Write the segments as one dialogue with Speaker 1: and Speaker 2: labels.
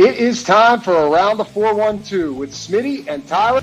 Speaker 1: It is time for Around the 412 with Smitty and Tyler.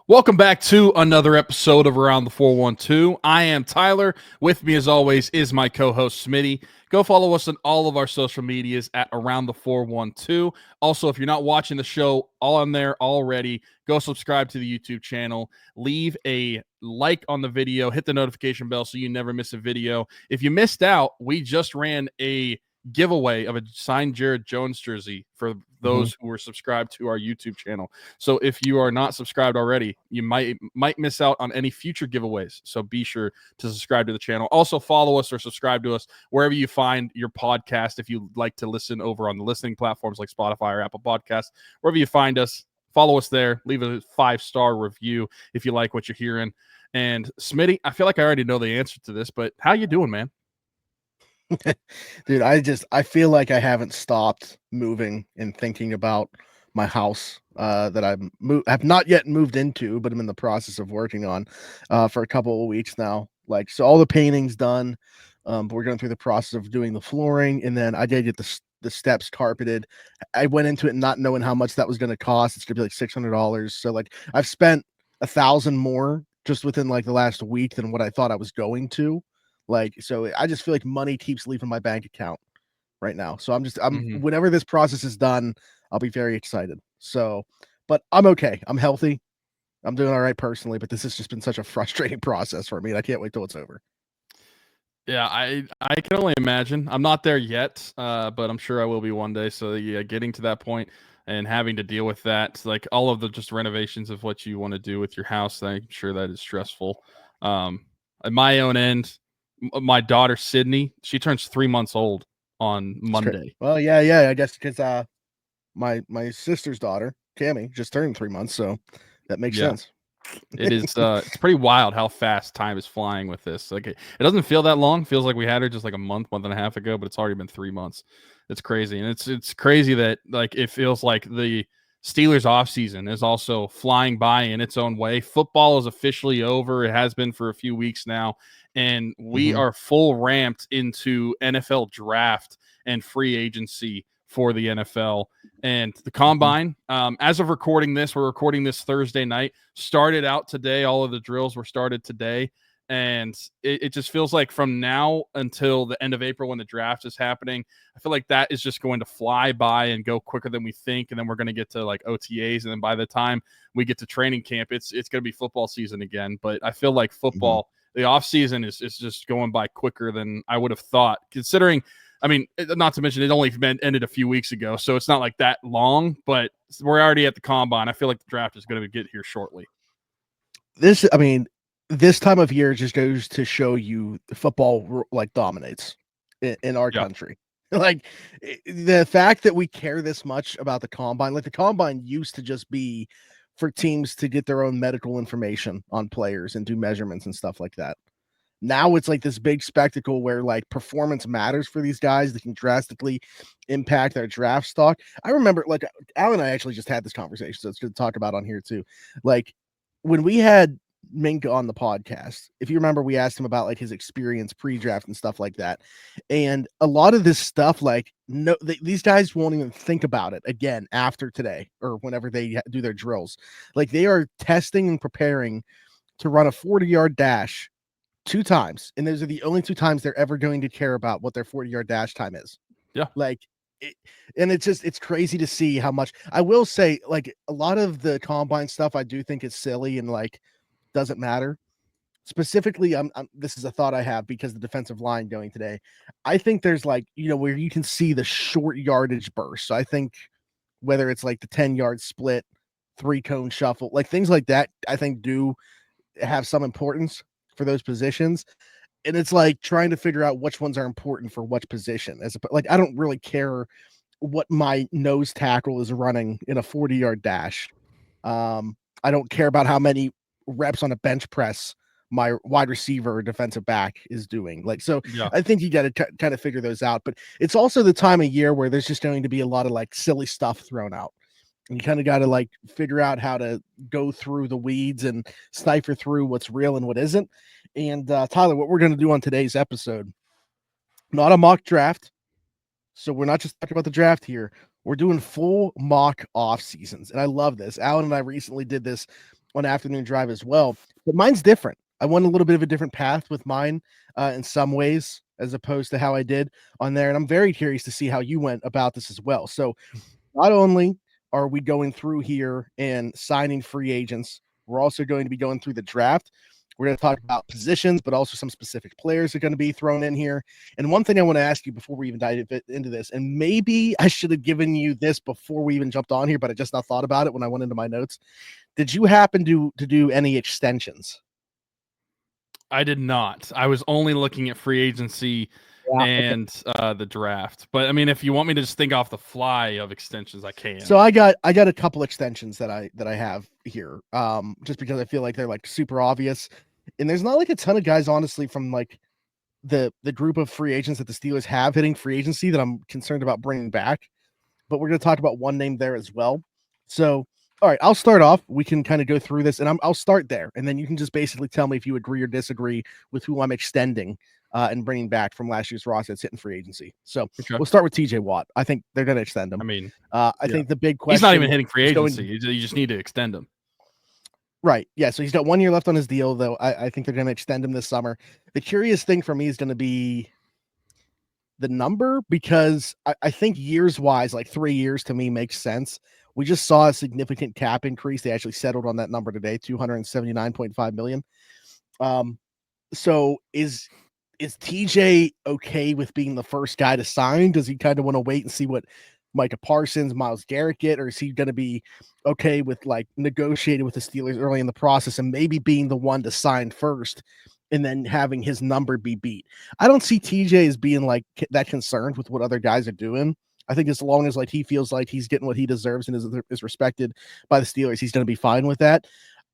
Speaker 2: Welcome back to another episode of Around the 412. I am Tyler. With me, as always, is my co-host Smitty. Go follow us on all of our social medias at Around the 412. Also, if you're not watching the show all on there already, go subscribe to the YouTube channel. Leave a like on the video. Hit the notification bell so you never miss a video. If you missed out, we just ran a giveaway of a signed Jared Jones jersey for those who were subscribed to our YouTube channel. So if you are not subscribed already, you might miss out on any future giveaways. So be sure to subscribe to the channel. Also follow us or subscribe to us wherever you find your podcast. If you like to listen over on the listening platforms like Spotify or Apple Podcasts, wherever you find us, follow us there. Leave a 5-star review if you like what you're hearing. And Smitty, I feel like I already know the answer to this, but how you doing, man?
Speaker 3: Dude, I feel like I haven't stopped moving and thinking about my house that have not yet moved into, but I'm in the process of working on for a couple of weeks now. Like, so all the painting's done. But we're going through the process of doing the flooring, and then I did get the steps carpeted. I went into it not knowing how much that was going to cost. It's going to be like $600. So like I've spent $1,000 more just within like the last week than what I thought I was going to. Like, so I just feel like money keeps leaving my bank account right now. So whenever this process is done, I'll be very excited. So, but I'm okay. I'm healthy. I'm doing all right personally, but this has just been such a frustrating process for me. And I can't wait till it's over.
Speaker 2: Yeah, I can only imagine. I'm not there yet, but I'm sure I will be one day. So yeah, getting to that point and having to deal with that, like all of the just renovations of what you want to do with your house, I'm sure that is stressful. At my own end, my daughter Sydney, she turns 3 months old on Monday.
Speaker 3: Well, yeah, I guess because my sister's daughter Cammy just turned 3 months, so that makes sense.
Speaker 2: It is it's pretty wild how fast time is flying with this. Like it doesn't feel that long. It feels like we had her just like a month and a half ago, but it's already been 3 months. It's crazy. And it's crazy that like it feels like the Steelers offseason is also flying by in its own way. Football is officially over. It has been for a few weeks now. And we are full ramped into NFL draft and free agency for the NFL. And the combine, as of recording this, we're recording this Thursday night, started out today. All of the drills were started today. And it just feels like from now until the end of April when the draft is happening, I feel like that is just going to fly by and go quicker than we think. And then we're going to get to like OTAs. And then by the time we get to training camp, it's going to be football season again. But I feel like football, the offseason is just going by quicker than I would have thought, considering, I mean, not to mention it only ended a few weeks ago. So it's not like that long, but we're already at the combine. I feel like the draft is going to get here shortly.
Speaker 3: This time of year just goes to show you football like dominates in our country. Like the fact that we care this much about the combine, like the combine used to just be for teams to get their own medical information on players and do measurements and stuff like that. Now it's like this big spectacle where like performance matters for these guys that can drastically impact their draft stock. I remember like Al and I actually just had this conversation, so it's good to talk about on here too. Like when we had Mink on the podcast, if you remember, we asked him about like his experience pre-draft and stuff like that. And a lot of this stuff, like these guys won't even think about it again after today or whenever they do their drills. Like they are testing and preparing to run a 40-yard dash 2 times, and those are the only 2 times they're ever going to care about what their 40-yard dash time is.
Speaker 2: Yeah,
Speaker 3: like it's crazy to see how much. I will say, like a lot of the combine stuff, I do think is silly and like doesn't matter. Specifically, this is a thought I have because the defensive line going today. I think there's like, where you can see the short yardage burst. So I think whether it's like the 10-yard split, 3-cone shuffle, like things like that, I think do have some importance for those positions. And it's like trying to figure out which ones are important for which position. Like I don't really care what my nose tackle is running in a 40-yard dash. I don't care about how many reps on a bench press my wide receiver or defensive back is doing. Like, so I think you got to kind of figure those out. But it's also the time of year where there's just going to be a lot of like silly stuff thrown out. And you kind of got to like figure out how to go through the weeds and cipher through what's real and what isn't. And Tyler, what we're going to do on today's episode, not a mock draft. So we're not just talking about the draft here. We're doing full mock off seasons. And I love this. Alan and I recently did this on Afternoon Drive as well. But mine's different. I went a little bit of a different path with mine in some ways, as opposed to how I did on there. And I'm very curious to see how you went about this as well. So not only are we going through here and signing free agents, we're also going to be going through the draft. We're going to talk about positions, but also some specific players are going to be thrown in here. And one thing I want to ask you before we even dive into this, and maybe I should have given you this before we even jumped on here, but I just not thought about it when I went into my notes. Did you happen to do any extensions?
Speaker 2: I did not. I was only looking at free agency and the draft. But I mean, if you want me to just think off the fly of extensions, I can.
Speaker 3: So I got a couple extensions that I have here. Just because I feel like they're like super obvious. And there's not like a ton of guys, honestly, from like the group of free agents that the Steelers have hitting free agency that I'm concerned about bringing back. But we're going to talk about one name there as well. So, all right, I'll start off. We can kind of go through this, and I'll start there, and then you can just basically tell me if you agree or disagree with who I'm extending and bringing back from last year's roster that's hitting free agency. So We'll start with TJ Watt. I think they're going to extend him.
Speaker 2: I mean,
Speaker 3: I think the big question,
Speaker 2: he's not even hitting free agency. You just need to extend him.
Speaker 3: Right. Yeah. So he's got 1 year left on his deal, though. I think they're going to extend him this summer. The curious thing for me is going to be the number, because I think years wise, like 3 years to me makes sense. We just saw a significant cap increase. They actually settled on that number today, $279.5 million. So is TJ okay with being the first guy to sign? Does he kind of want to wait and see what Micah Parsons, Myles Garrett get, or is he going to be okay with like negotiating with the Steelers early in the process and maybe being the one to sign first and then having his number be beat? I don't see TJ as being like that concerned with what other guys are doing. I think as long as like he feels like he's getting what he deserves and is respected by the Steelers, he's going to be fine with that.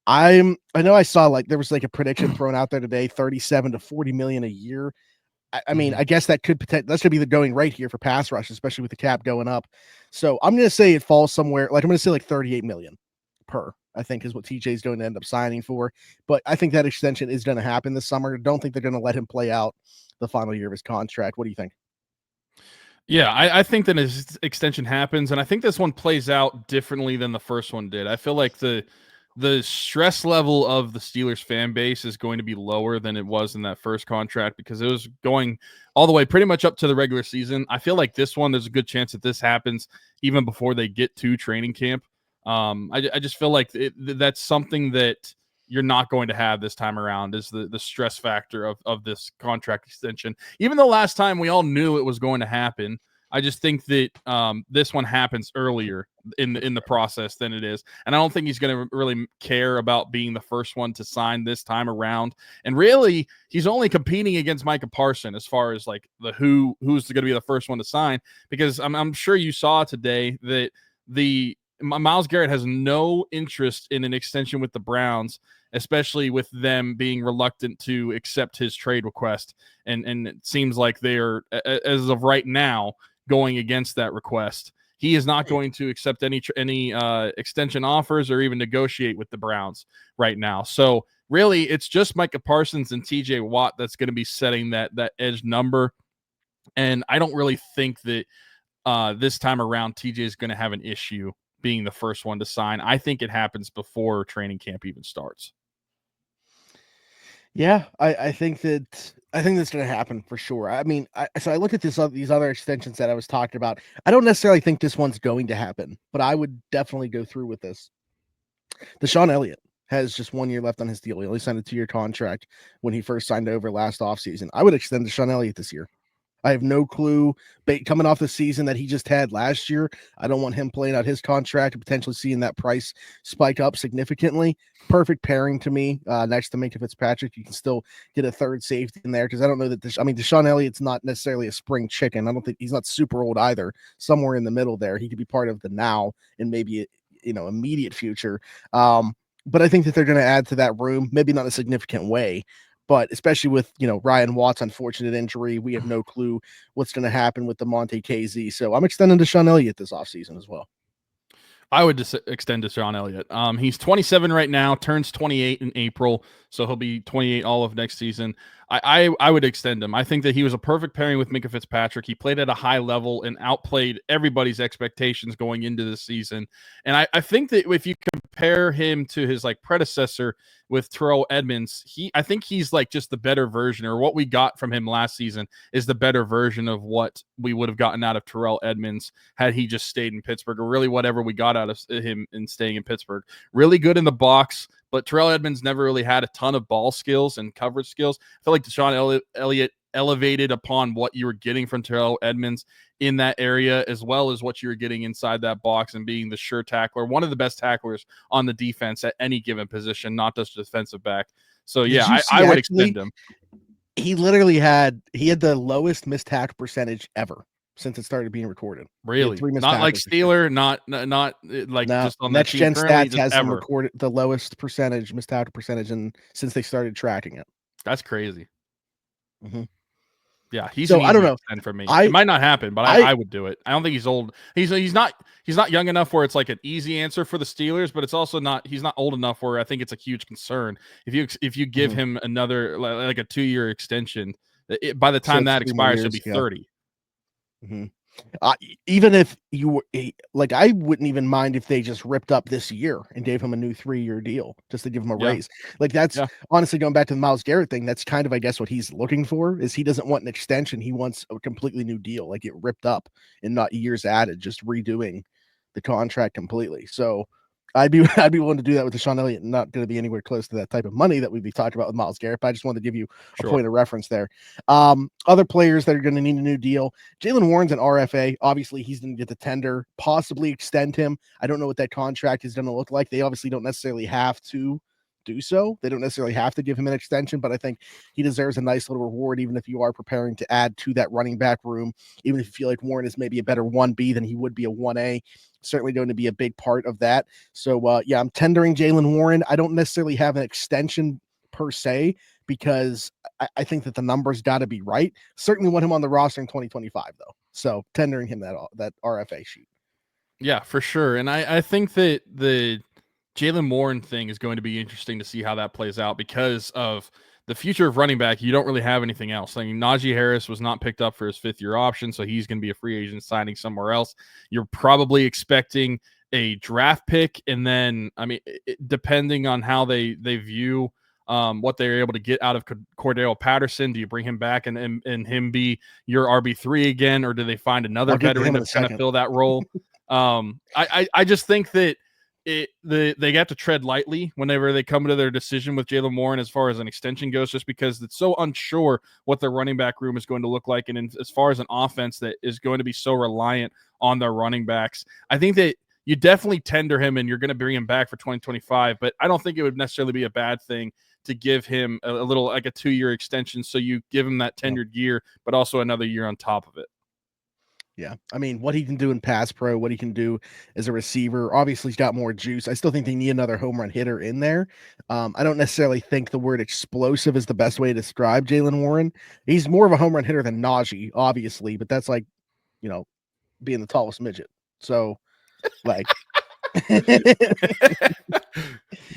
Speaker 3: I know I saw like there was like a prediction thrown out there today, 37 to 40 million a year. I mean, I guess that could be the going rate here for pass rush, especially with the cap going up. So I'm going to say it falls somewhere. Like I'm going to say like 38 million per, I think is what TJ is going to end up signing for. But I think that extension is going to happen this summer. Don't think they're going to let him play out the final year of his contract. What do you think?
Speaker 2: Yeah, I think that his extension happens, and I think this one plays out differently than the first one did. I feel like the stress level of the Steelers fan base is going to be lower than it was in that first contract because it was going all the way pretty much up to the regular season. I feel like this one, there's a good chance that this happens even before they get to training camp. I just feel like that's something that you're not going to have this time around is the stress factor of this contract extension. Even though last time we all knew it was going to happen, I just think that this one happens earlier in the process than it is. And I don't think he's going to really care about being the first one to sign this time around. And really, he's only competing against Micah Parsons as far as like the who's going to be the first one to sign, because I'm sure you saw today that Myles Garrett has no interest in an extension with the Browns, especially with them being reluctant to accept his trade request. And it seems like they are, as of right now, going against that request. He is not going to accept any extension offers or even negotiate with the Browns right now. So really, it's just Micah Parsons and TJ Watt that's going to be setting that edge number. And I don't really think that this time around TJ is going to have an issue being the first one to sign. I think it happens before training camp even starts.
Speaker 3: Yeah, I think that's going to happen for sure. I mean, so I look at these other extensions that I was talking about. I don't necessarily think this one's going to happen, but I would definitely go through with this. DeShon Elliott has just 1 year left on his deal. He only signed a 2-year contract when he first signed over last offseason. I would extend DeShon Elliott this year. I have no clue. Coming off the season that he just had last year, I don't want him playing out his contract and potentially seeing that price spike up significantly. Perfect pairing to me next to Minkah Fitzpatrick. You can still get a third safety in there because I don't know that DeShon Elliott's not necessarily a spring chicken. I don't think he's not super old either. Somewhere in the middle there, he could be part of the now and maybe immediate future. But I think that they're going to add to that room, maybe not in a significant way. But especially with, Ryan Watt's unfortunate injury, we have no clue what's going to happen with the Monte KZ. So I'm extending DeShon Elliott this offseason as well.
Speaker 2: I would just extend DeShon Elliott. He's 27 right now, turns 28 in April, so he'll be 28 all of next season. I would extend him. I think that he was a perfect pairing with Minkah Fitzpatrick. He played at a high level and outplayed everybody's expectations going into the season. And I think that if you compare him to his like predecessor with Terrell Edmunds, I think he's like just the better version, or what we got from him last season is the better version of what we would have gotten out of Terrell Edmunds had he just stayed in Pittsburgh, or really whatever we got out of him in staying in Pittsburgh. Really good in the box, but Terrell Edmunds never really had a ton of ball skills and coverage skills. I feel like DeShon Elliott elevated upon what you were getting from Terrell Edmunds in that area, as well as what you were getting inside that box and being the sure tackler, one of the best tacklers on the defense at any given position, not just defensive back. So yeah, I would extend him.
Speaker 3: He literally had the lowest missed tackle percentage ever since it started being recorded.
Speaker 2: Really? Not like Steeler, not like
Speaker 3: no,
Speaker 2: just on
Speaker 3: Next Gen Stats has him
Speaker 2: ever
Speaker 3: recorded the lowest percentage missed tackle percentage since they started tracking it.
Speaker 2: That's crazy.
Speaker 3: Mm-hmm.
Speaker 2: Yeah, he's
Speaker 3: so I don't know.
Speaker 2: For me, it might not happen, but I would do it. I don't think he's old. He's not young enough where it's like an easy answer for the Steelers, but it's also not. He's not old enough where I think it's a huge concern. If you give him another like a 2-year extension, by the time that expires, he'll be 30.
Speaker 3: Mm-hmm. Even if you were like, I wouldn't even mind if they just ripped up this year and gave him a new 3-year deal just to give him a raise. Like that's honestly going back to the Myles Garrett thing. That's kind of, I guess, what he's looking for is he doesn't want an extension. He wants a completely new deal, like it ripped up and not years added, just redoing the contract completely. So I'd be willing to do that with DeShon Elliott. Not going to be anywhere close to that type of money that we'd be talking about with Myles Garrett. But I just wanted to give you a point of reference there. Other players that are going to need a new deal. Jaylen Warren's an RFA. Obviously, he's going to get the tender, possibly extend him. I don't know what that contract is going to look like. They obviously don't necessarily have to do so. They don't necessarily have to give him an extension, but I think he deserves a nice little reward, even if you are preparing to add to that running back room. Even if you feel like Warren is maybe a better 1B than he would be a 1A. Certainly going to be a big part of that. So, yeah, I'm tendering Jaylen Warren. I don't necessarily have an extension per se because I think that the numbers got to be right. Certainly want him on the roster in 2025, though. So, tendering him that RFA sheet.
Speaker 2: Yeah, for sure. And I think that the Jaylen Warren thing is going to be interesting to see how that plays out because of the future of running back. You don't really have anything else. I mean, Najee Harris was not picked up for his 5th-year option, so he's going to be a free agent signing somewhere else. You're probably expecting a draft pick, and then, I mean, depending on how they view what they're able to get out of Cordell Patterson, do you bring him back and him be your RB3 again, or do they find another veteran that's going to fill that role? I just think that they have to tread lightly whenever they come to their decision with Jaylen Warren as far as an extension goes, just because it's so unsure what their running back room is going to look like. And as far as an offense that is going to be so reliant on their running backs, I think that you definitely tender him and you're going to bring him back for 2025, but I don't think it would necessarily be a bad thing to give him a little, like a 2-year extension. So you give him that tenured year, but also another year on top of it.
Speaker 3: Yeah, I mean, what he can do in pass pro, what he can do as a receiver, obviously he's got more juice. I still think they need another home run hitter in there. I don't necessarily think the word explosive is the best way to describe Jaylen Warren. He's more of a home run hitter than Najee, obviously, but that's like, being the tallest midget. So, like,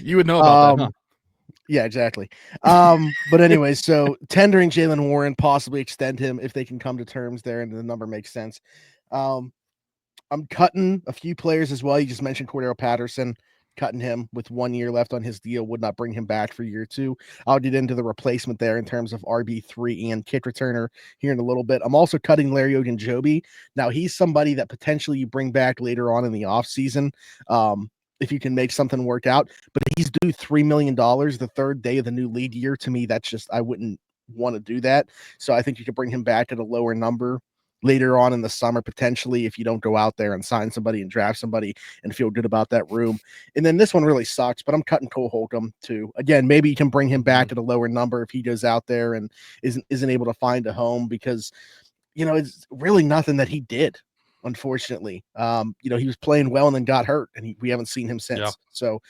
Speaker 2: you would know about that, huh?
Speaker 3: Yeah, exactly. But anyway, so tendering Jaylen Warren, possibly extend him if they can come to terms there and the number makes sense. I'm cutting a few players as well. You just mentioned Cordell Patterson, cutting him with 1 year left on his deal, would not bring him back for year 2. I'll get into the replacement there in terms of RB3 and kick returner here in a little bit. I'm also cutting Larry Ogunjobi. Now, he's somebody that potentially you bring back later on in the offseason. If you can make something work out, but he's due $3 million the 3rd day of the new league year. To me, that's just, I wouldn't want to do that. So I think you could bring him back at a lower number later on in the summer, potentially, if you don't go out there and sign somebody and draft somebody and feel good about that room. And then this one really sucks, but I'm cutting Cole Holcomb too. Again, maybe you can bring him back at a lower number if he goes out there and isn't able to find a home because, it's really nothing that he did. unfortunately. He was playing well and then got hurt, and we haven't seen him since.
Speaker 2: Yeah.
Speaker 3: So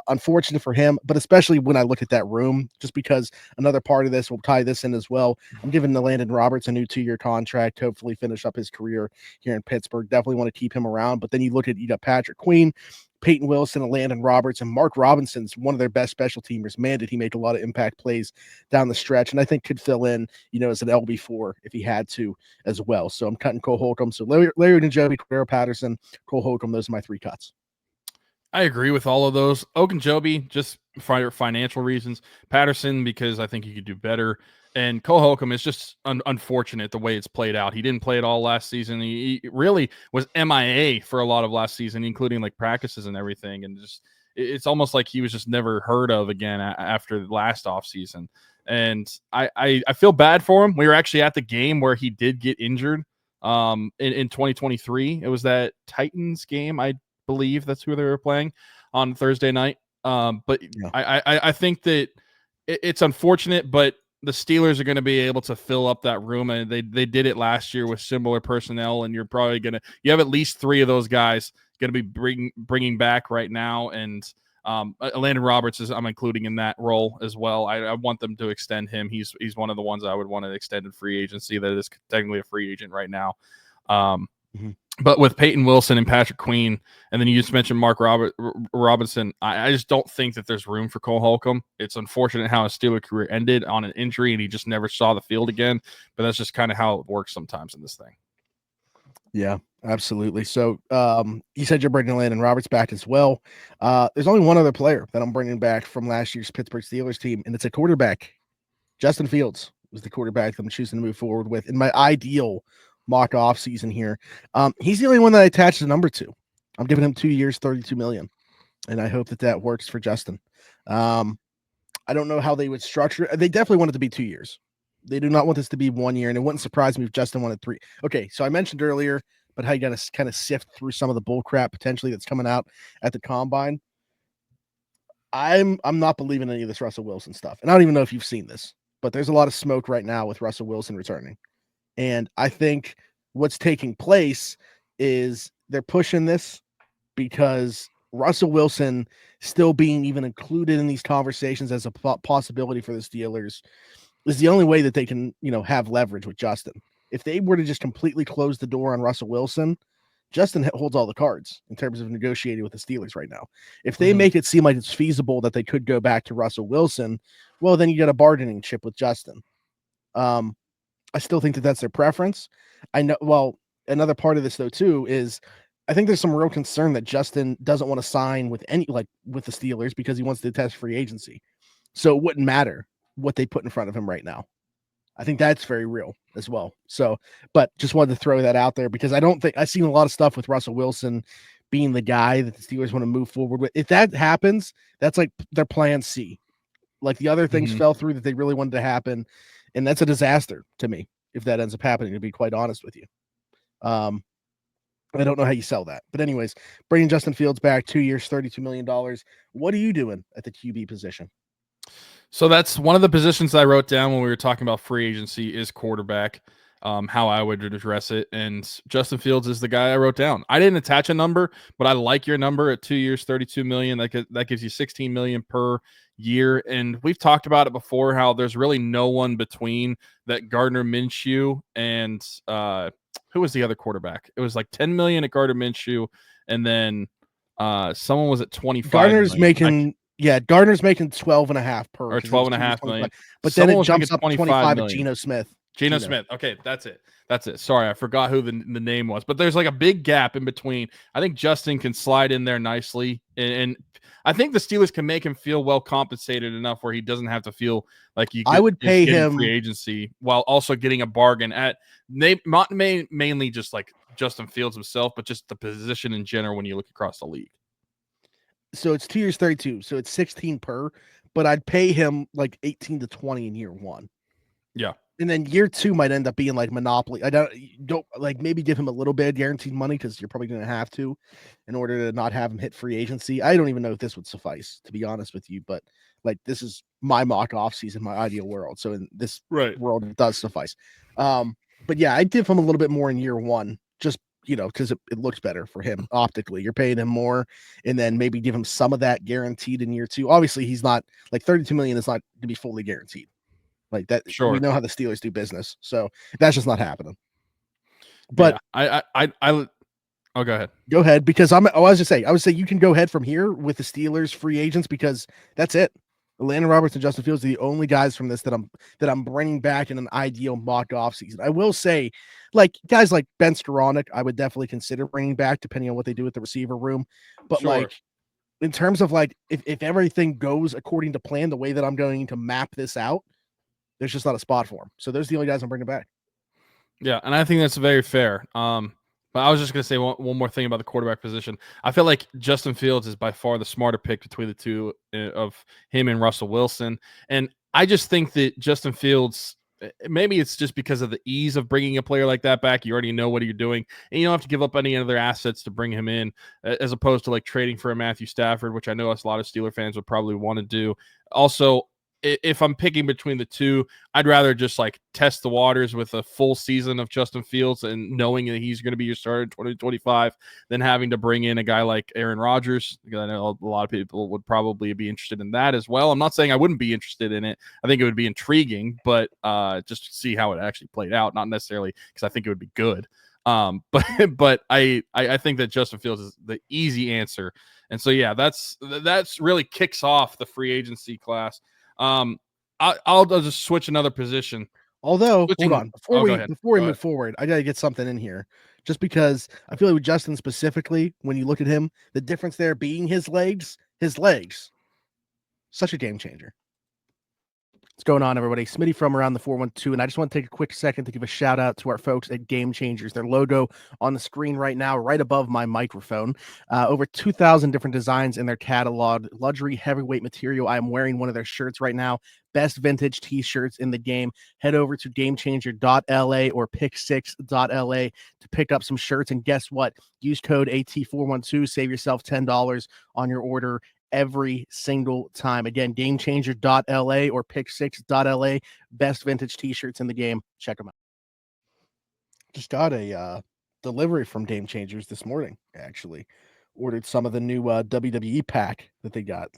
Speaker 3: unfortunate for him, but especially when I look at that room, just because another part of this will tie this in as well. I'm giving the Landon Roberts a new 2-year contract, hopefully finish up his career here in Pittsburgh. Definitely want to keep him around. But then you look at Patrick Queen, Peyton Wilson, and Landon Roberts, and Mark Robinson's one of their best special teamers. Man, did he make a lot of impact plays down the stretch, and I think could fill in, as an LB4 if he had to as well. So I'm cutting Cole Holcomb. So Larry Ogunjobi, Cordero Patterson, Cole Holcomb, those are my 3 cuts.
Speaker 2: I agree with all of those. Ogunjobi, just for financial reasons. Patterson, because I think he could do better. And Cole Holcomb is just unfortunate the way it's played out. He didn't play at all last season. He really was MIA for a lot of last season, including like practices and everything. And just it's almost like he was just never heard of again after the last offseason. And I feel bad for him. We were actually at the game where he did get injured in 2023. It was that Titans game, I believe that's who they were playing on Thursday night. But yeah. I think that it's unfortunate, but the Steelers are going to be able to fill up that room, and they did it last year with similar personnel, and you're probably you have at least 3 of those guys going to be bringing back right now, and Landon Roberts I'm including in that role as well. I want them to extend him. He's one of the ones I would want to extend in free agency that is technically a free agent right now. But with Peyton Wilson and Patrick Queen, and then you just mentioned Mark Robinson, I just don't think that there's room for Cole Holcomb. It's unfortunate how his Steeler career ended on an injury, and he just never saw the field again. But that's just kind of how it works sometimes in this thing.
Speaker 3: Yeah, absolutely. So you said you're bringing Landon Roberts back as well. There's only one other player that I'm bringing back from last year's Pittsburgh Steelers team, and it's a quarterback. Justin Fields was the quarterback that I'm choosing to move forward with in my ideal mock off season here. He's the only one that I attached a number to. I'm giving him 2 years, $32 million, and I hope that works for Justin. I don't know how they would structure it. They definitely want it to be 2 years. They do not want this to be 1 year, and it wouldn't surprise me if Justin wanted 3. Okay, so I mentioned earlier, but how you got to kind of sift through some of the bull crap potentially that's coming out at the combine. I'm not believing any of this Russell Wilson stuff, and I don't even know if you've seen this, but there's a lot of smoke right now with Russell Wilson returning. And I think what's taking place is they're pushing this because Russell Wilson still being even included in these conversations as a possibility for the Steelers is the only way that they can, have leverage with Justin. If they were to just completely close the door on Russell Wilson, Justin holds all the cards in terms of negotiating with the Steelers right now. If they make it seem like it's feasible that they could go back to Russell Wilson, well, then you got a bargaining chip with Justin. I still think that that's their preference. I know. Well, another part of this though too is I think there's some real concern that Justin doesn't want to sign with with the Steelers because he wants to test free agency. So it wouldn't matter what they put in front of him right now. I think that's very real as well. So, but just wanted to throw that out there because I don't think I've seen a lot of stuff with Russell Wilson being the guy that the Steelers want to move forward with. If that happens, that's like their plan C. Like the other things fell through that they really wanted to happen. And that's a disaster to me if that ends up happening, to be quite honest with you. I don't know how you sell that. But anyways, bringing Justin Fields back, 2 years, $32 million. What are you doing at the QB position?
Speaker 2: So that's one of the positions that I wrote down when we were talking about free agency is quarterback, how I would address it. And Justin Fields is the guy I wrote down. I didn't attach a number, but I like your number at 2 years, $32 million. That gives you $16 million per year. And we've talked about it before, how there's really no one between that Gardner Minshew and who was the other quarterback? It was like $10 million at Gardner Minshew. And then someone was at 25.
Speaker 3: Gardner's making... Gardner's making 12.5 per
Speaker 2: or 12.5 million.
Speaker 3: But then it jumps up to 25 at Geno Smith.
Speaker 2: Geno Smith. Okay, that's it. Sorry, I forgot who the name was. But there's like a big gap in between. I think Justin can slide in there nicely. And I think the Steelers can make him feel well compensated enough where he doesn't have to feel like
Speaker 3: I would pay him
Speaker 2: free agency while also getting a bargain at mainly just like Justin Fields himself, but just the position in general when you look across the league.
Speaker 3: So it's 2 years, 32. So it's 16 per, but I'd pay him like 18 to 20 in year one.
Speaker 2: Yeah.
Speaker 3: And then year 2 might end up being like monopoly. I don't like maybe give him a little bit of guaranteed money because you're probably going to have to in order to not have him hit free agency. I don't even know if this would suffice, to be honest with you, but like this is my mock off season, my ideal world. So in this world, it does suffice. But yeah, I'd give him a little bit more in year 1, just because it looks better for him optically. You're paying him more, and then maybe give him some of that guaranteed in year 2. Obviously, he's not like $32 million is not to be fully guaranteed. Like that,
Speaker 2: Sure.
Speaker 3: we know how the Steelers do business, so that's just not happening. But
Speaker 2: yeah, oh, go ahead.
Speaker 3: Go ahead, because I would say you can go ahead from here with the Steelers free agents because that's it. Landon Roberts and Justin Fields are the only guys from this that I'm bringing back in an ideal mock off season. I will say, like guys like Ben Skoranek, I would definitely consider bringing back depending on what they do with the receiver room. But
Speaker 2: Sure.
Speaker 3: like in terms of like if everything goes according to plan, the way that I'm going to map this out, there's just not a spot for him. So those are the only guys I'm bringing back.
Speaker 2: Yeah, and I think that's very fair. But I was just going to say one more thing about the quarterback position. I feel like Justin Fields is by far the smarter pick between the two of him and Russell Wilson. And I just think that Justin Fields, maybe it's just because of the ease of bringing a player like that back. You already know what you're doing, and you don't have to give up any other assets to bring him in, as opposed to like trading for a Matthew Stafford, which I know a lot of Steeler fans would probably want to do. Also, if I'm picking between the two, I'd rather just like test the waters with a full season of Justin Fields and knowing that he's going to be your starter in 2025 than having to bring in a guy like Aaron Rodgers, because I know a lot of people would probably be interested in that as well. I'm not saying I wouldn't be interested in it. I think it would be intriguing, but just to see how it actually played out, not necessarily because I think it would be good. But I think that Justin Fields is the easy answer. And so, yeah, that's really kicks off the free agency class. I'll just switch another position.
Speaker 3: Although, hold on, before we move forward, I gotta get something in here, just because I feel like with Justin specifically, when you look at him, the difference there being his legs, such a game changer. What's going on, everybody? Smitty from Around the 412, and I just want to take a quick second to give a shout out to our folks at Game Changers. Their logo on the screen right now, right above my microphone. Over 2,000 different designs in their catalog. Luxury heavyweight material. I am wearing one of their shirts right now. Best vintage t-shirts in the game. Head over to gamechanger.la or pick6.la to pick up some shirts. And guess what? Use code AT412. Save yourself $10 on your order every single time. Again, gamechanger.la or pick6.la. Best vintage t-shirts in the game. Check them out. Just got a delivery from Game Changers this morning, actually. Ordered some of the new WWE pack that they got.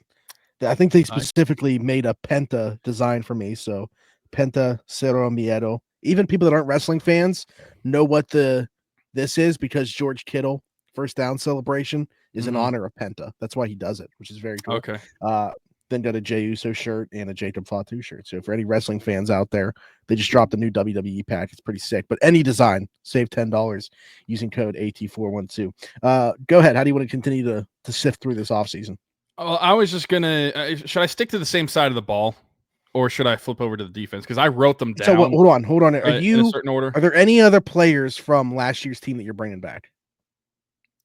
Speaker 3: I think they specifically made a Penta design for me. So Penta Cero Miedo. Even people that aren't wrestling fans know what this is, because George Kittle first down celebration is in honor of Penta. That's why he does it, which is very cool.
Speaker 2: Okay.
Speaker 3: Then got a Jey Uso shirt and a Jacob Fatu shirt. So for any wrestling fans out there, they just dropped a new WWE pack. It's pretty sick. But any design, save $10 using code AT412. Go ahead. How do you want to continue to sift through this offseason?
Speaker 2: Well, I was just gonna. Should I stick to the same side of the ball, or should I flip over to the defense? Because I wrote them down.
Speaker 3: So hold on. Are
Speaker 2: in a certain order?
Speaker 3: Are there any other players from last year's team that you're bringing back?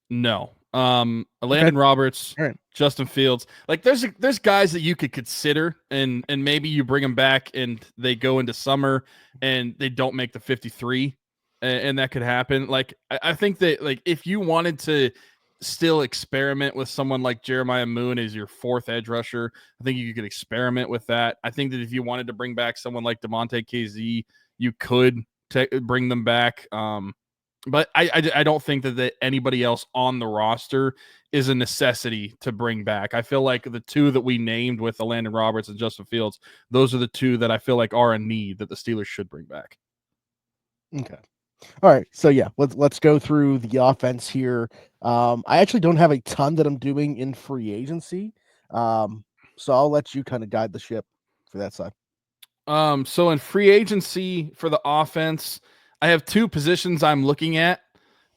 Speaker 2: No. Landon Roberts,
Speaker 3: right.
Speaker 2: Justin Fields. Like there's guys that you could consider, and maybe you bring them back and they go into summer and they don't make the 53, and that could happen. Like I think that like if you wanted to still experiment with someone like Jeremiah Moon as your fourth edge rusher, I think you could experiment with that. I think that if you wanted to bring back someone like DeMonte KZ, you could bring them back. But I don't think that anybody else on the roster is a necessity to bring back. I feel like the two that we named with Landon Roberts and Justin Fields, those are the two that I feel like are a need that the Steelers should bring back.
Speaker 3: Okay. All right. So yeah, let's go through the offense here. I actually don't have a ton that I'm doing in free agency. So I'll let you kind of guide the ship for that side.
Speaker 2: So in free agency for the offense, I have two positions I'm looking at,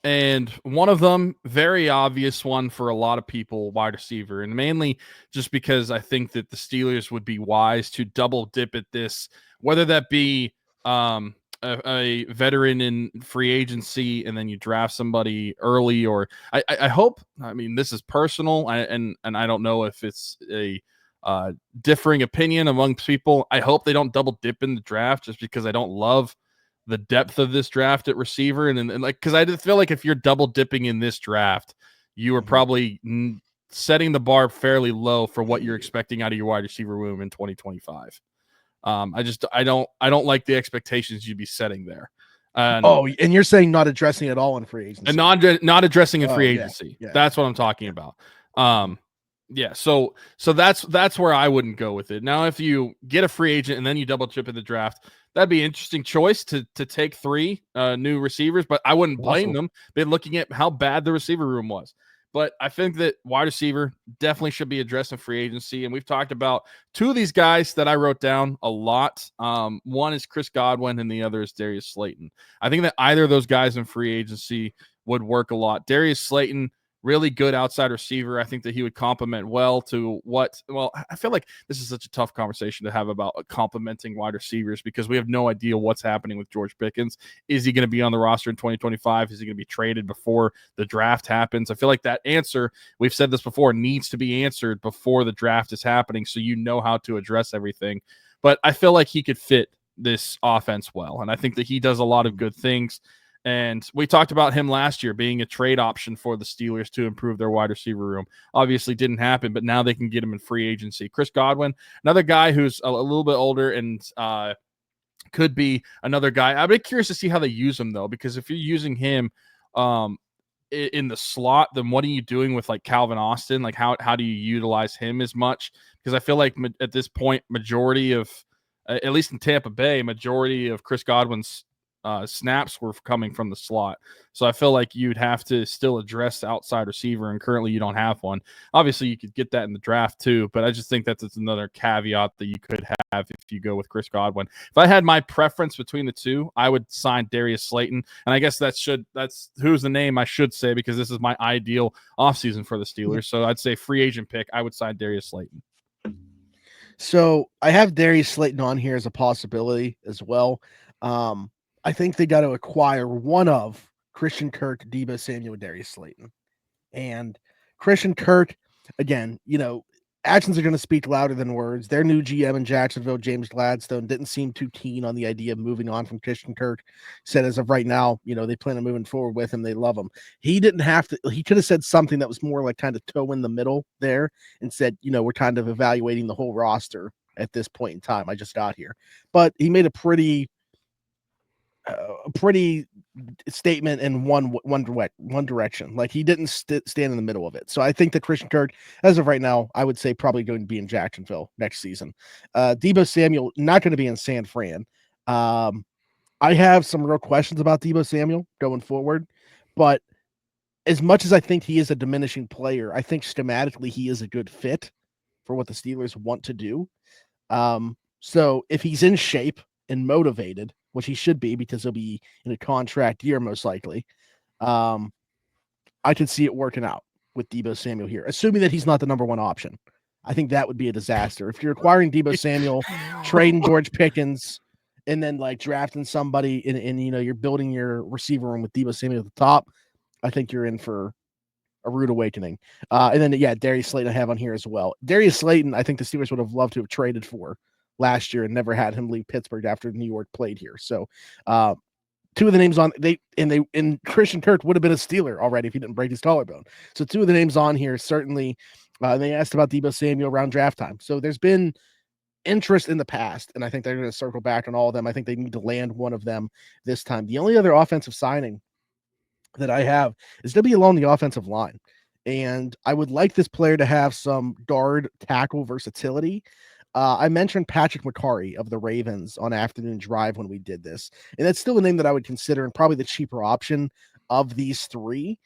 Speaker 2: and one of them, very obvious one for a lot of people, wide receiver, and mainly just because I think that the Steelers would be wise to double dip at this, whether that be a veteran in free agency and then you draft somebody early, or I hope, I mean, this is personal, and I don't know if it's a differing opinion among people. I hope they don't double dip in the draft just because I don't love the depth of this draft at receiver. And like, because I feel like if you're double dipping in this draft, you are probably setting the bar fairly low for what you're expecting out of your wide receiver room in 2025. I don't like the expectations you'd be setting there.
Speaker 3: And you're saying not addressing it all in free agency,
Speaker 2: and not addressing in free
Speaker 3: yeah,
Speaker 2: agency.
Speaker 3: yeah.
Speaker 2: That's what I'm talking about. Yeah, so that's where I wouldn't go with it. Now, if you get a free agent and then you double chip in the draft, that'd be an interesting choice to take 3 new receivers, but I wouldn't blame them. Been looking at how bad the receiver room was. But I think that wide receiver definitely should be addressed in free agency. And we've talked about 2 of these guys that I wrote down a lot. One is Chris Godwin and the other is Darius Slayton. I think that either of those guys in free agency would work a lot. Darius Slayton, really good outside receiver. I think that he would complement well to I feel like this is such a tough conversation to have about complementing wide receivers because we have no idea what's happening with George Pickens. Is he going to be on the roster in 2025? Is he going to be traded before the draft happens? I feel like that answer, we've said this before, needs to be answered before the draft is happening so you know how to address everything. But I feel like he could fit this offense well, and I think that he does a lot of good things. And we talked about him last year being a trade option for the Steelers to improve their wide receiver room. Obviously didn't happen, but now they can get him in free agency. Chris Godwin, another guy who's a little bit older and could be another guy. I'd be curious to see how they use him, though, because if you're using him in the slot, then what are you doing with like Calvin Austin? Like how do you utilize him as much? Because I feel like at this point, majority of, at least in Tampa Bay, majority of Chris Godwin's snaps were coming from the slot. So I feel like you'd have to still address the outside receiver, and currently you don't have one. Obviously, you could get that in the draft too, but I just think that's another caveat that you could have if you go with Chris Godwin. If I had my preference between the two, I would sign Darius Slayton, and I guess that's who's the name I should say because this is my ideal offseason for the Steelers. So I'd say free agent pick, I would sign Darius Slayton.
Speaker 3: So I have Darius Slayton on here as a possibility as well. I think they got to acquire one of Christian Kirk, Deebo Samuel, Darius Slayton. And Christian Kirk, again, actions are going to speak louder than words. Their new GM in Jacksonville, James Gladstone, didn't seem too keen on the idea of moving on from Christian Kirk. Said as of right now, they plan on moving forward with him. They love him. He didn't have to. He could have said something that was more like kind of toe in the middle there and said, we're kind of evaluating the whole roster at this point in time. I just got here. But he made a pretty statement in one direction. Like he didn't stand in the middle of it. So I think that Christian Kirk, as of right now, I would say probably going to be in Jacksonville next season. Deebo Samuel not going to be in San Fran. I have some real questions about Deebo Samuel going forward, but as much as I think he is a diminishing player, I think schematically he is a good fit for what the Steelers want to do. So if he's in shape and motivated, which he should be because he'll be in a contract year most likely, I could see it working out with Deebo Samuel here, assuming that he's not the number one option. I think that would be a disaster. If you're acquiring Deebo Samuel, trading George Pickens, and then like drafting somebody and you're building your receiver room with Deebo Samuel at the top, I think you're in for a rude awakening. And then, Darius Slayton I have on here as well. Darius Slayton, I think the Steelers would have loved to have traded for last year and never had him leave Pittsburgh after New York played here. So 2 of the names on and Christian Kirk would have been a Steeler already if he didn't break his collarbone. So 2 of the names on here certainly. They asked about Deebo Samuel around draft time. So there's been interest in the past, and I think they're going to circle back on all of them. I think they need to land one of them this time. The only other offensive signing that I have is going to be along the offensive line. And I would like this player to have some guard tackle versatility. I mentioned Patrick McCarry of the Ravens on Afternoon Drive when we did this, and that's still a name that I would consider and probably the cheaper option of these 3.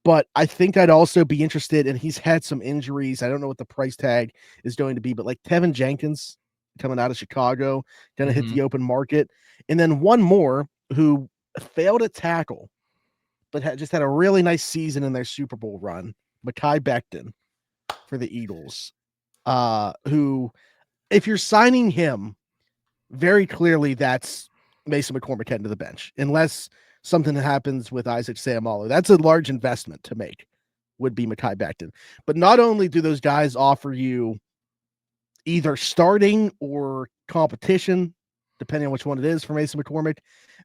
Speaker 3: But I think I'd also be interested, and he's had some injuries. I don't know what the price tag is going to be, but like Tevin Jenkins coming out of Chicago, going to hit the open market. And then one more who failed at tackle, but just had a really nice season in their Super Bowl run, Mekhi Becton for the Eagles, who, if you're signing him, very clearly that's Mason McCormick heading to the bench, unless something happens with Isaac Seumalo. That's a large investment to make, would be Mekhi Becton. But not only do those guys offer you either starting or competition, depending on which one it is for Mason McCormick,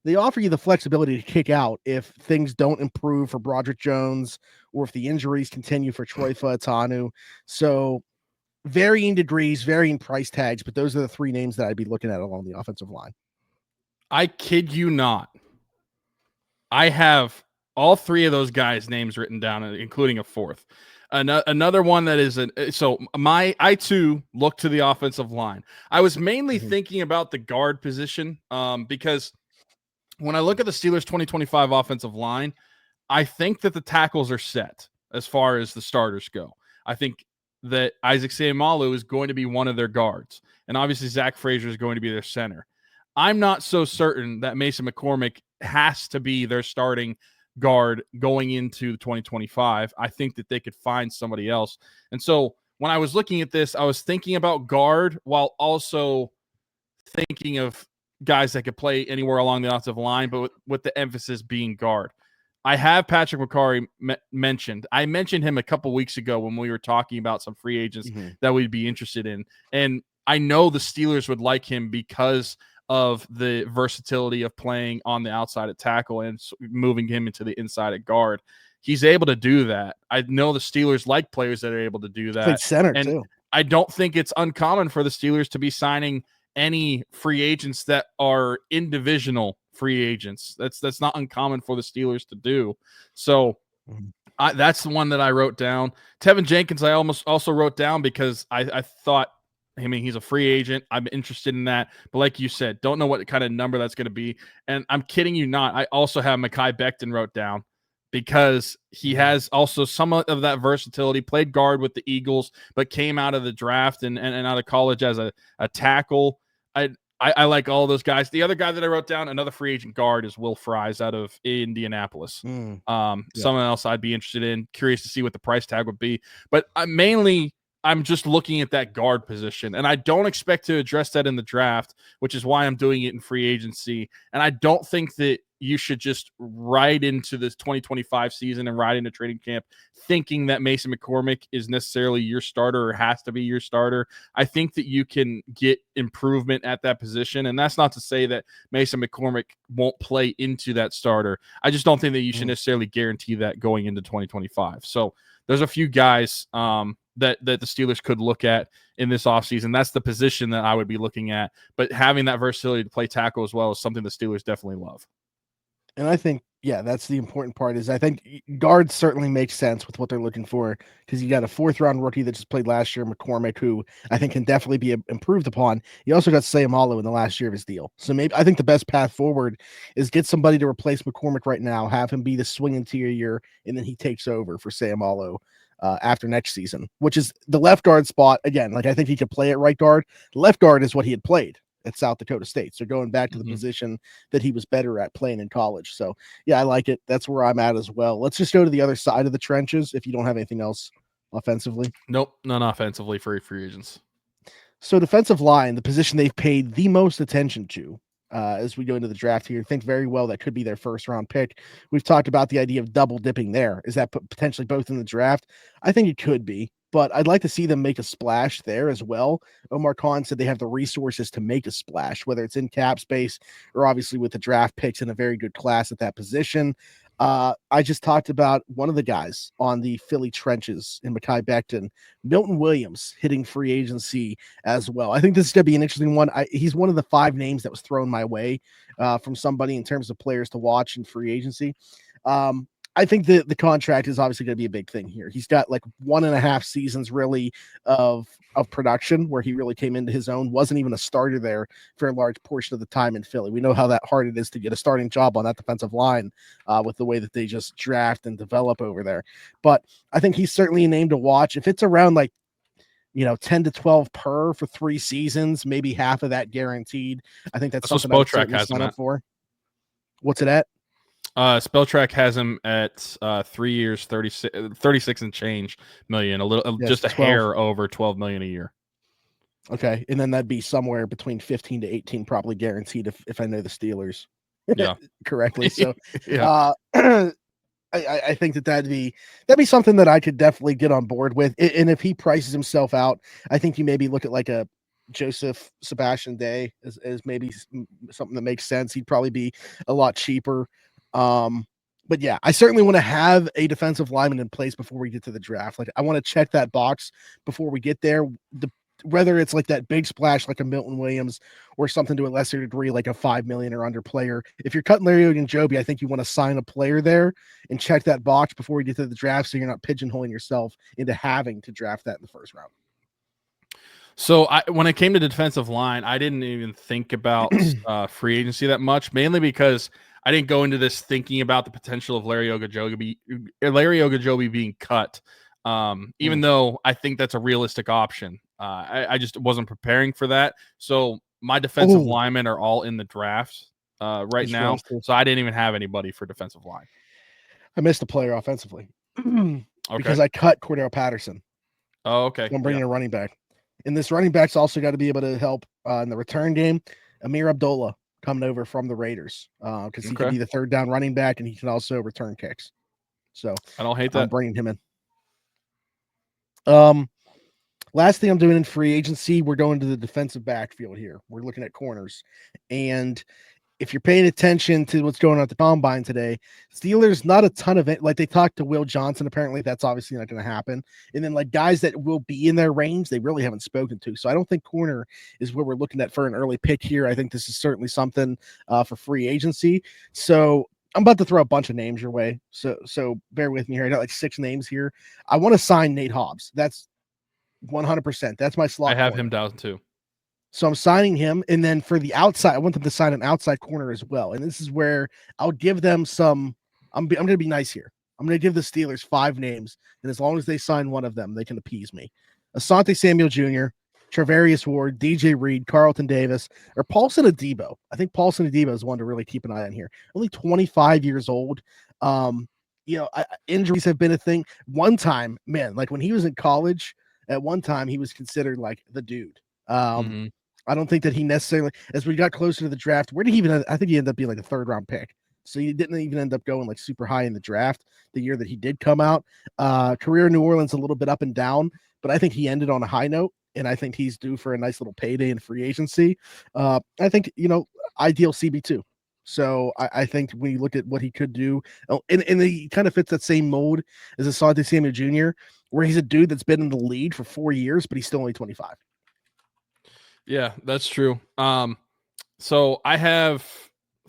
Speaker 3: they offer you the flexibility to kick out if things don't improve for Broderick Jones or if the injuries continue for Troy Fautanu. So varying degrees, varying price tags, but those are the 3 names that I'd be looking at along the offensive line.
Speaker 2: I kid you not. I have all three of those guys' names written down, including a fourth. Another one that is I too look to the offensive line. I was mainly thinking about the guard position because when I look at the Steelers 2025 offensive line, I think that the tackles are set as far as the starters go. I think that Isaac Seumalo is going to be one of their guards, and obviously Zach Frazier is going to be their center. I'm not so certain that Mason McCormick has to be their starting guard going into 2025. I think that they could find somebody else. And so when I was looking at this, I was thinking about guard while also thinking of guys that could play anywhere along the offensive line, but with the emphasis being guard. I have Patrick McCarry mentioned. I mentioned him a couple weeks ago when we were talking about some free agents that we'd be interested in. And I know the Steelers would like him because of the versatility of playing on the outside at tackle and moving him into the inside at guard. He's able to do that. I know the Steelers like players that are able to do that.
Speaker 3: Played center
Speaker 2: and
Speaker 3: too.
Speaker 2: I don't think it's uncommon for the Steelers to be signing any free agents that are in divisional free agents. That's not uncommon for the Steelers to do. So that's the one that I wrote down. Tevin Jenkins, I almost also wrote down because I thought, I mean, he's a free agent. I'm interested in that. But like you said, don't know what kind of number that's going to be. And I'm kidding you not. I also have Mekhi Becton wrote down because he has also some of that versatility, played guard with the Eagles, but came out of the draft and out of college as a tackle. I like all those guys. The other guy that I wrote down, another free agent guard, is Will Fries out of Indianapolis. Someone else I'd be interested in. Curious to see what the price tag would be. But I'm just looking at that guard position, and I don't expect to address that in the draft, which is why I'm doing it in free agency. And I don't think that you should just ride into this 2025 season and ride into training camp thinking that Mason McCormick is necessarily your starter or has to be your starter. I think that you can get improvement at that position, and that's not to say that Mason McCormick won't play into that starter. I just don't think that you should necessarily guarantee that going into 2025. So there's a few guys that the Steelers could look at in this offseason. That's the position that I would be looking at. But having that versatility to play tackle as well is something the Steelers definitely love.
Speaker 3: And I think, that's the important part is I think guards certainly make sense with what they're looking for because you got a 4th-round rookie that just played last year, McCormick, who I think can definitely be improved upon. You also got Seumalo in the last year of his deal. So maybe I think the best path forward is get somebody to replace McCormick right now, have him be the swing interior, and then he takes over for Seumalo after next season, which is the left guard spot. Again, like I think he could play at right guard. Left guard is what he had played at South Dakota State. So going back to the position that he was better at playing in college. So yeah, I like it. That's where I'm at as well. Let's just go to the other side of the trenches if you don't have anything else offensively.
Speaker 2: Nope, none offensively for free agents.
Speaker 3: So defensive line, the position they've paid the most attention to as we go into the draft here. Think very well that could be their 1st-round pick. We've talked about the idea of double dipping there. Is that potentially both in the draft? I think it could be, but I'd like to see them make a splash there as well. Omar Khan said they have the resources to make a splash, whether it's in cap space or obviously with the draft picks in a very good class at that position. I just talked about one of the guys on the Philly trenches in Mekhi Becton, Milton Williams, hitting free agency as well. I think this is going to be an interesting one. He's one of the 5 names that was thrown my way from somebody in terms of players to watch in free agency. I think the contract is obviously going to be a big thing here. He's got like 1.5 seasons really of production where he really came into his own, wasn't even a starter there for a large portion of the time in Philly. We know how that hard it is to get a starting job on that defensive line with the way that they just draft and develop over there. But I think he's certainly a name to watch. If it's around like, 10 to 12 per for 3 seasons, maybe half of that guaranteed. I think that's something
Speaker 2: Spotrac has
Speaker 3: sign up for. What's it at?
Speaker 2: Spelltrack has him at 3 years, 36 and change million, just a 12. Hair over 12 million a year.
Speaker 3: Okay, and then that'd be somewhere between 15 to 18, probably guaranteed if I know the Steelers correctly. So I think that'd be something that I could definitely get on board with. And if he prices himself out, I think you maybe look at like a Joseph Sebastian Day as maybe something that makes sense. He'd probably be a lot cheaper. But yeah, I certainly want to have a defensive lineman in place before we get to the draft. Like I want to check that box before we get there. whether it's like that big splash like a Milton Williams or something to a lesser degree like a $5 million or under player. If you're cutting Larry Ogunjobi, I think you want to sign a player there and check that box before you get to the draft so you're not pigeonholing yourself into having to draft that in the first round.
Speaker 2: So when it came to defensive line, I didn't even think about free agency that much, mainly because I didn't go into this thinking about the potential of Larry Ogunjobi being cut. Even though I think that's a realistic option, I just wasn't preparing for that. So my defensive linemen are all in the draft right now. So I didn't even have anybody for defensive line.
Speaker 3: I missed a player offensively because I cut Cordell Patterson.
Speaker 2: Oh, okay.
Speaker 3: So I'm bringing a running back. And this running back's also got to be able to help in the return game. Amir Abdullah coming over from the Raiders because he can be the third down running back and he can also return kicks. So
Speaker 2: I don't hate that.
Speaker 3: I'm bringing him in. Last thing I'm doing in free agency, we're going to the defensive backfield here. We're looking at corners. And if you're paying attention to what's going on at the combine today, Steelers, not a ton of it. Like they talked to Will Johnson. Apparently that's obviously not going to happen. And then like guys that will be in their range, they really haven't spoken to. So I don't think corner is what we're looking at for an early pick here. I think this is certainly something for free agency. So I'm about to throw a bunch of names your way. So bear with me here. I got like 6 names here. I want to sign Nate Hobbs. That's 100%. That's my slot.
Speaker 2: I have him down too.
Speaker 3: So I'm signing him. And then for the outside, I want them to sign an outside corner as well. And this is where I'll give them some. I'm going to be nice here. I'm going to give the Steelers 5 names. And as long as they sign one of them, they can appease me. Asante Samuel Jr., Travarius Ward, DJ Reed, Carlton Davis, or Paulson Adebo. I think Paulson Adebo is one to really keep an eye on here. Only 25 years old. Injuries have been a thing. One time, man, like when he was in college, at one time he was considered like the dude. I don't think that he necessarily, as we got closer to the draft, where did he even, I think he ended up being like a 3rd round pick. So he didn't even end up going like super high in the draft the year that he did come out. Career in New Orleans, a little bit up and down, but I think he ended on a high note. And I think he's due for a nice little payday in free agency. I think, ideal CB2. So I think when you look at what he could do, and he kind of fits that same mold as Asante Samuel Jr., where he's a dude that's been in the league for 4 years, but he's still only 25.
Speaker 2: Yeah, that's true. So I have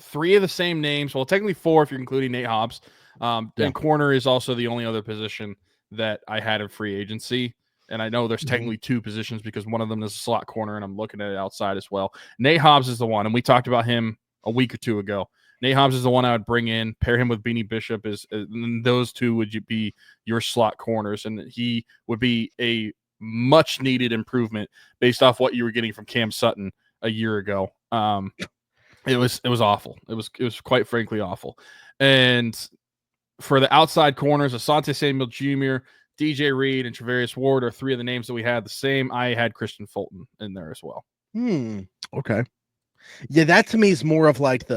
Speaker 2: 3 of the same names. Well, technically 4 if you're including Nate Hobbs. And corner is also the only other position that I had in free agency. And I know there's technically 2 positions because one of them is a slot corner, and I'm looking at it outside as well. Nate Hobbs is the one, and we talked about him a week or 2 ago. Nate Hobbs is the one I would bring in, pair him with Beanie Bishop. And those 2 would be your slot corners, and he would be a much needed improvement based off what you were getting from Cam Sutton a year ago. It was awful. It was quite frankly awful. And for the outside corners, Asante Samuel Jr., DJ Reed, and Travarius Ward are 3 of the names that we had the same. I had Christian Fulton in there as well.
Speaker 3: Okay. Yeah, that to me is more of like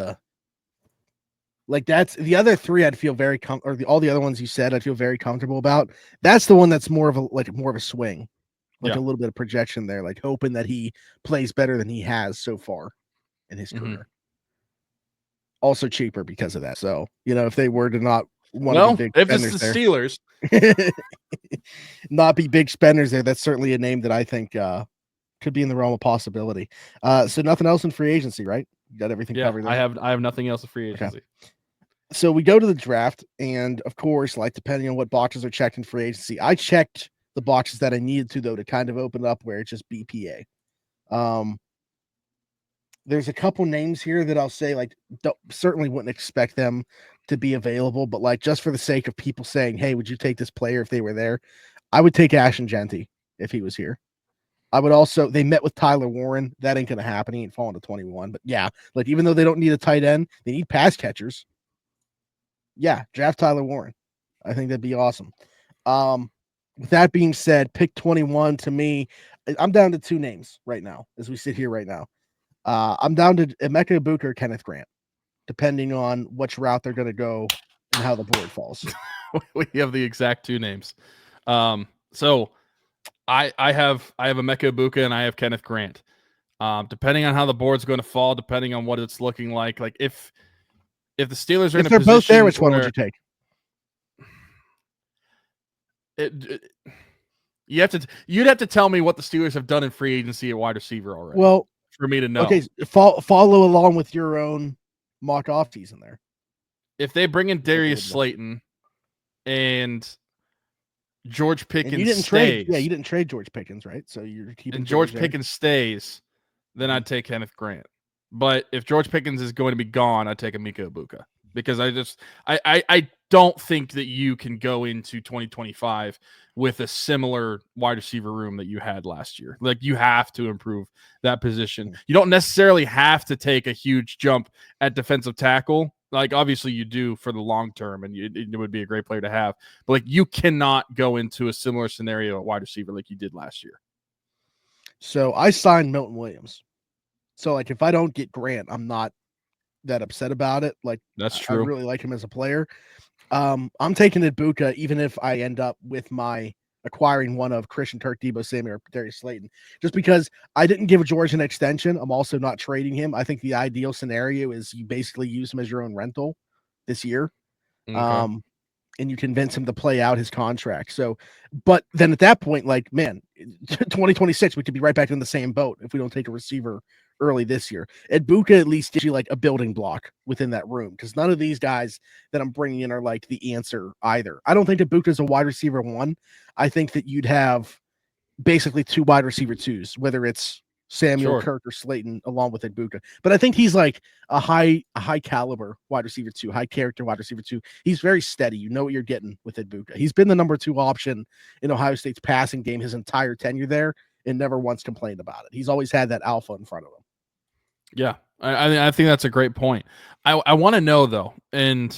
Speaker 3: that's the other 3 I'd feel very all the other ones you said I'd feel very comfortable about. That's the one that's more of a swing. A little bit of projection there, like hoping that he plays better than he has so far in his career. Also cheaper because of that. So, if they were to not want to be big
Speaker 2: if
Speaker 3: spenders
Speaker 2: it's the
Speaker 3: there,
Speaker 2: Steelers,
Speaker 3: not be big spenders there, that's certainly a name that I think could be in the realm of possibility. So nothing else in free agency, right? You got everything covered there.
Speaker 2: I have nothing else in free agency.
Speaker 3: Okay. So we go to the draft, and of course, like depending on what boxes are checked in free agency, I checked the boxes that I needed to, though, to kind of open it up where it's just BPA. There's a couple names here that I'll say, like, certainly wouldn't expect them to be available, but like just for the sake of people saying, hey, would you take this player if they were there? I would take Ashton Genty if he was here. I would also, they met with Tyler Warren. That ain't going to happen. He ain't falling to 21. But yeah, like even though they don't need a tight end, they need pass catchers. Yeah, draft Tyler Warren. I think that'd be awesome. With that being said, pick 21 to me, I'm down to 2 names right now as we sit here right now. I'm down to Emeka Egbuka or Kenneth Grant, depending on which route they're going to go and how the board falls.
Speaker 2: We have the exact 2 names. So I have Emeka Egbuka and I have Kenneth Grant. Depending on how the board's going to fall, depending on what it's looking like if the Steelers are in a position, if
Speaker 3: they're both there, which one would you take?
Speaker 2: You'd have to tell me what the Steelers have done in free agency at wide receiver already.
Speaker 3: Well,
Speaker 2: for me to know.
Speaker 3: Okay, follow along with your own mock offseason there.
Speaker 2: If they bring in Darius Slayton and George Pickens
Speaker 3: and you didn't
Speaker 2: stays,
Speaker 3: trade. Yeah, you didn't trade George Pickens, right? So you're keeping.
Speaker 2: And George Pickens stays, then I'd take Kenneth Grant. But if George Pickens is going to be gone, I'd take Mekhi Becton because I don't think that you can go into 2025 with a similar wide receiver room that you had last year. Like, you have to improve that position. You don't necessarily have to take a huge jump at defensive tackle. Like, obviously you do for the long term, and it would be a great player to have. But like, you cannot go into a similar scenario at wide receiver like you did last year.
Speaker 3: So I signed Milton Williams. So like, if I don't get Grant, I'm not that upset about it. Like,
Speaker 2: that's true.
Speaker 3: I really like him as a player. I'm taking Ibuka, even if I end up with my acquiring one of Christian Kirk, Deebo Samuel, or Darius Slayton, just because I didn't give George an extension. I'm also not trading him. I think the ideal scenario is you basically use him as your own rental this year.
Speaker 2: Okay.
Speaker 3: And you convince him to play out his contract. So, but then at that point, like, man, 2026, we could be right back in the same boat if we don't take a receiver early this year. Ibuka at least gives you like a building block within that room, because none of these guys that I'm bringing in are like the answer either. I don't think Ibuka is a wide receiver one. I think that you'd have basically two wide receiver twos, whether it's Samuel, Kirk, or Slayton, along with Ibuka. But I think he's like a high caliber wide receiver two, high character wide receiver two. He's very steady. You know what you're getting with Ibuka. He's been the number 2 option in Ohio State's passing game his entire tenure there, and never once complained about it. He's always had that alpha in front of him.
Speaker 2: Yeah, I think that's a great point. I want to know though, and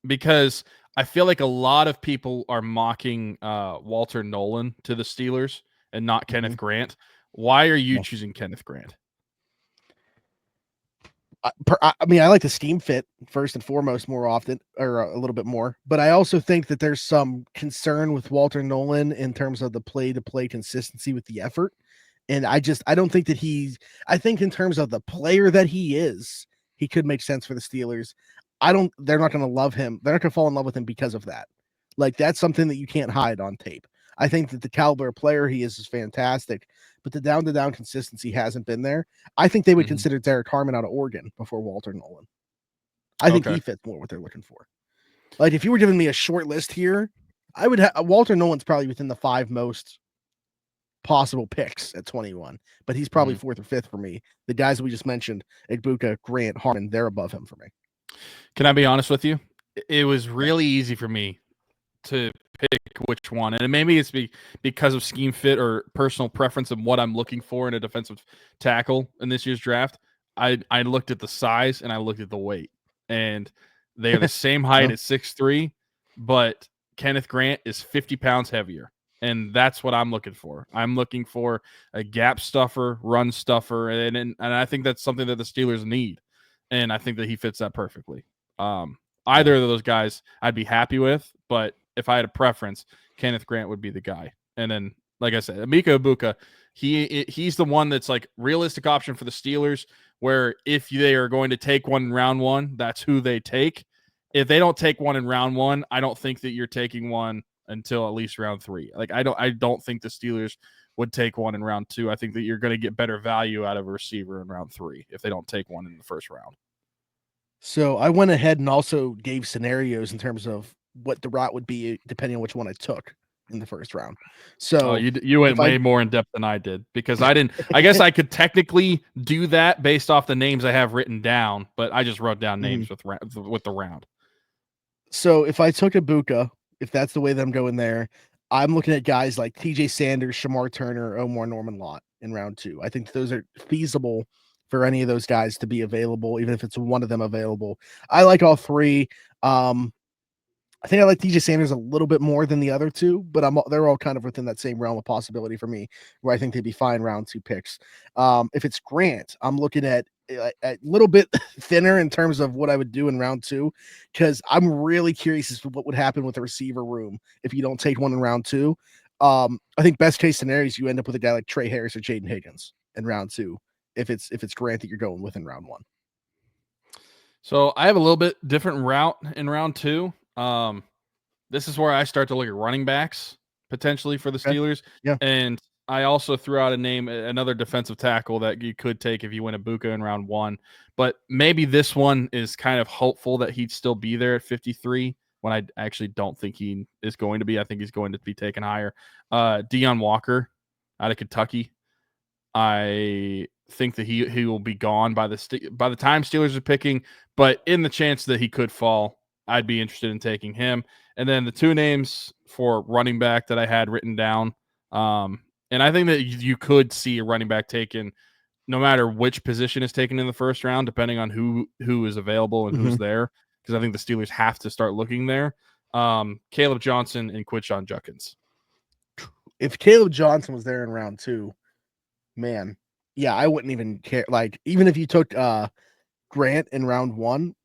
Speaker 2: because I feel like a lot of people are mocking Walter Nolan to the Steelers and not Kenneth Grant. Why are you choosing Kenneth Grant?
Speaker 3: I mean, I like the scheme fit first and foremost more often, or a little bit more. But I also think that there's some concern with Walter Nolan in terms of the play-to-play consistency with the effort. And I don't think that I think in terms of the player that he is, he could make sense for the Steelers. They're not going to love him. They're not going to fall in love with him because of that. Like, that's something that you can't hide on tape. I think that the caliber of player he is fantastic, but the down-to-down consistency hasn't been there. I think they would consider Derek Harmon out of Oregon before Walter Nolan. I think he fits more what they're looking for. Like, if you were giving me a short list here, I would have Walter Nolan's probably within the 5 most possible picks at 21, but he's probably 4th or 5th for me. The guys that we just mentioned, Ibuka, Grant, Harmon, they're above him for me.
Speaker 2: Can I be honest with you? It was really easy for me to pick which one, and maybe it's because of scheme fit or personal preference and what I'm looking for in a defensive tackle in this year's draft. I looked at the size and I looked at the weight, and they are the same height at 6'3", but Kenneth Grant is 50 pounds heavier. And that's what I'm looking for. I'm looking for a gap stuffer, run stuffer, and I think that's something that the Steelers need. And I think that he fits that perfectly. Either of those guys I'd be happy with, but if I had a preference, Kenneth Grant would be the guy. And then, like I said, Mekhi Becton, he's the one that's like realistic option for the Steelers, where if they are going to take one in round 1, that's who they take. If they don't take one in round 1, I don't think that you're taking one until at least round 3. Like, I don't think the Steelers would take one in round 2. I think that you're going to get better value out of a receiver in round 3 if they don't take one in the first round.
Speaker 3: So I went ahead and also gave scenarios in terms of what the route would be depending on which one I took in the first round. So
Speaker 2: you went way more in depth than I did, because I didn't. I guess I could technically do that based off the names I have written down, but I just wrote down names with the round.
Speaker 3: So if I took Ibuka, if that's the way that I'm going there, I'm looking at guys like TJ Sanders, Shamar Turner, Omar Norman Lott in round 2. I think those are feasible for any of those guys to be available, even if it's one of them available. I like all 3. I think I like TJ Sanders a little bit more than the other 2, but they're all kind of within that same realm of possibility for me, where I think they'd be fine round 2 picks. If it's Grant, I'm looking at a little bit thinner in terms of what I would do in round 2, because I'm really curious as to what would happen with the receiver room if you don't take one in round 2. I think best case scenario is you end up with a guy like Trey Harris or Jaden Higgins in round 2, if it's Grant that you're going with in round 1.
Speaker 2: So I have a little bit different route in round 2. This is where I start to look at running backs, potentially for the
Speaker 3: Okay.
Speaker 2: Steelers.
Speaker 3: Yeah.
Speaker 2: And I also threw out a name, another defensive tackle that you could take if you win Ibuka in round 1. But maybe this one is kind of hopeful that he'd still be there at 53 when I actually don't think he is going to be. I think he's going to be taken higher. Deion Walker out of Kentucky. I think that he will be gone by the time Steelers are picking, but in the chance that he could fall, I'd be interested in taking him. And then the 2 names for running back that I had written down, and I think that you could see a running back taken no matter which position is taken in the first round, depending on who is available and who's there, because I think the Steelers have to start looking there. Caleb Johnson and Quinshon Judkins.
Speaker 3: If Caleb Johnson was there in round 2, man, yeah, I wouldn't even care. Like, even if you took Grant in round 1,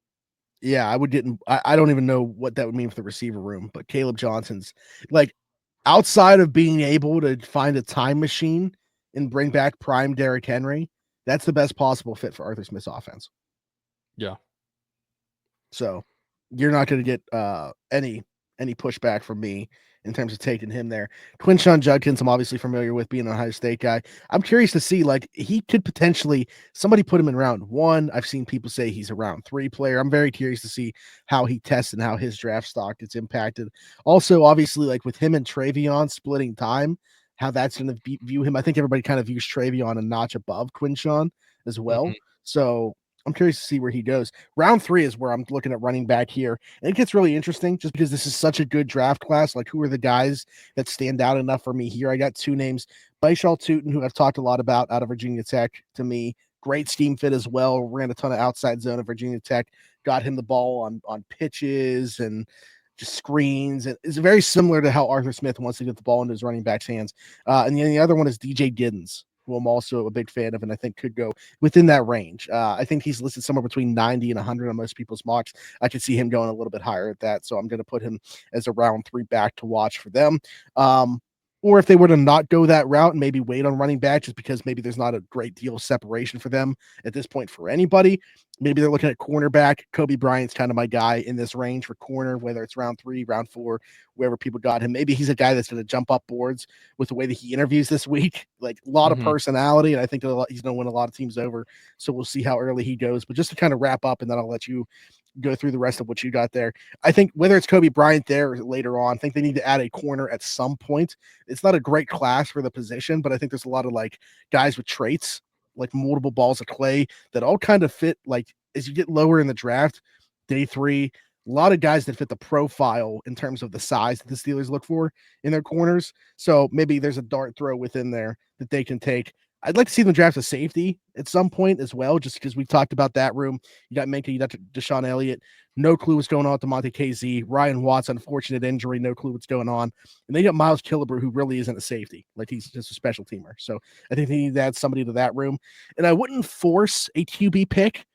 Speaker 3: yeah, I don't even know what that would mean for the receiver room. But Caleb Johnson's, like, outside of being able to find a time machine and bring back prime Derrick Henry, that's the best possible fit for Arthur Smith's offense.
Speaker 2: Yeah.
Speaker 3: So you're not going to get any pushback from me in terms of taking him there. Quinshon Judkins, I'm obviously familiar with, being an Ohio State guy. I'm curious to see, like, he could potentially, somebody put him in round 1. I've seen people say he's a round 3 player. I'm very curious to see how he tests and how his draft stock gets impacted. Also, obviously, like with him and Travion splitting time, how that's going to view him. I think everybody kind of views Travion a notch above Quinshon as well. So I'm curious to see where he goes. Round 3 is where I'm looking at running back here. And it gets really interesting just because this is such a good draft class. Like, who are the guys that stand out enough for me here? I got 2 names. Baishal Tootin, who I've talked a lot about, out of Virginia Tech, to me. Great scheme fit as well. Ran a ton of outside zone at Virginia Tech. Got him the ball on pitches and just screens. And it's very similar to how Arthur Smith wants to get the ball into his running back's hands. And then the other one is DJ Giddens, who I'm also a big fan of and I think could go within that range. I think he's listed somewhere between 90 and 100 on most people's mocks. I could see him going a little bit higher at that, so I'm going to put him as a round 3 back to watch for them. Or if they were to not go that route and maybe wait on running back just because maybe there's not a great deal of separation for them at this point for anybody, maybe they're looking at cornerback. Kobe Bryant's kind of my guy in this range for corner, whether it's round 3, round 4, wherever people got him. Maybe he's a guy that's going to jump up boards with the way that he interviews this week. Like, a lot of personality, and I think he's going to win a lot of teams over. So we'll see how early he goes. But just to kind of wrap up, and then I'll let you go through the rest of what you got there. I think whether it's Kobe Bryant there or later on, I think they need to add a corner at some point. It's not a great class for the position, but I think there's a lot of like guys with traits, like multiple balls of clay, that all kind of fit. Like, as you get lower in the draft, day 3, a lot of guys that fit the profile in terms of the size that the Steelers look for in their corners. So maybe there's a dart throw within there that they can take. I'd like to see them draft a safety at some point as well, just because we've talked about that room. You got Mekhi, you got DeShon Elliott. No clue what's going on with DeMonte KZ. Ryan Watts, unfortunate injury. No clue what's going on. And they got Miles Killebrew, who really isn't a safety. Like, he's just a special teamer. So I think they need to add somebody to that room. And I wouldn't force a QB pick,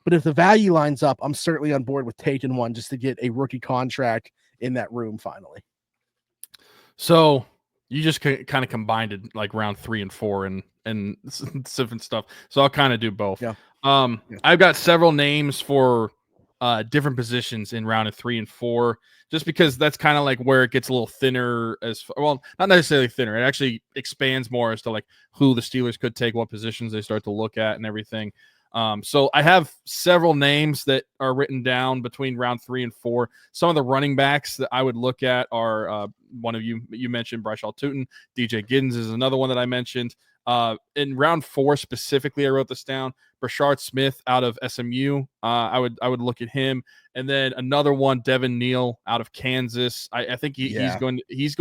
Speaker 3: but if the value lines up, I'm certainly on board with taking one just to get a rookie contract in that room finally.
Speaker 2: So you just kind of combined it, like round 3 and 4 and different stuff. So I'll kind of do both.
Speaker 3: Yeah.
Speaker 2: I've got several names for different positions in round 3 and 4, just because that's kind of like where it gets a little thinner well, not necessarily thinner. It actually expands more as to like who the Steelers could take, what positions they start to look at and everything. So I have several names that are written down between round 3 and 4. Some of the running backs that I would look at are one of you mentioned, Baishal Tootin. DJ Giddens is another one that I mentioned. In round 4 specifically, I wrote this down. Brashard Smith out of SMU. I would look at him, and then another one, Devin Neal out of Kansas. I think he's going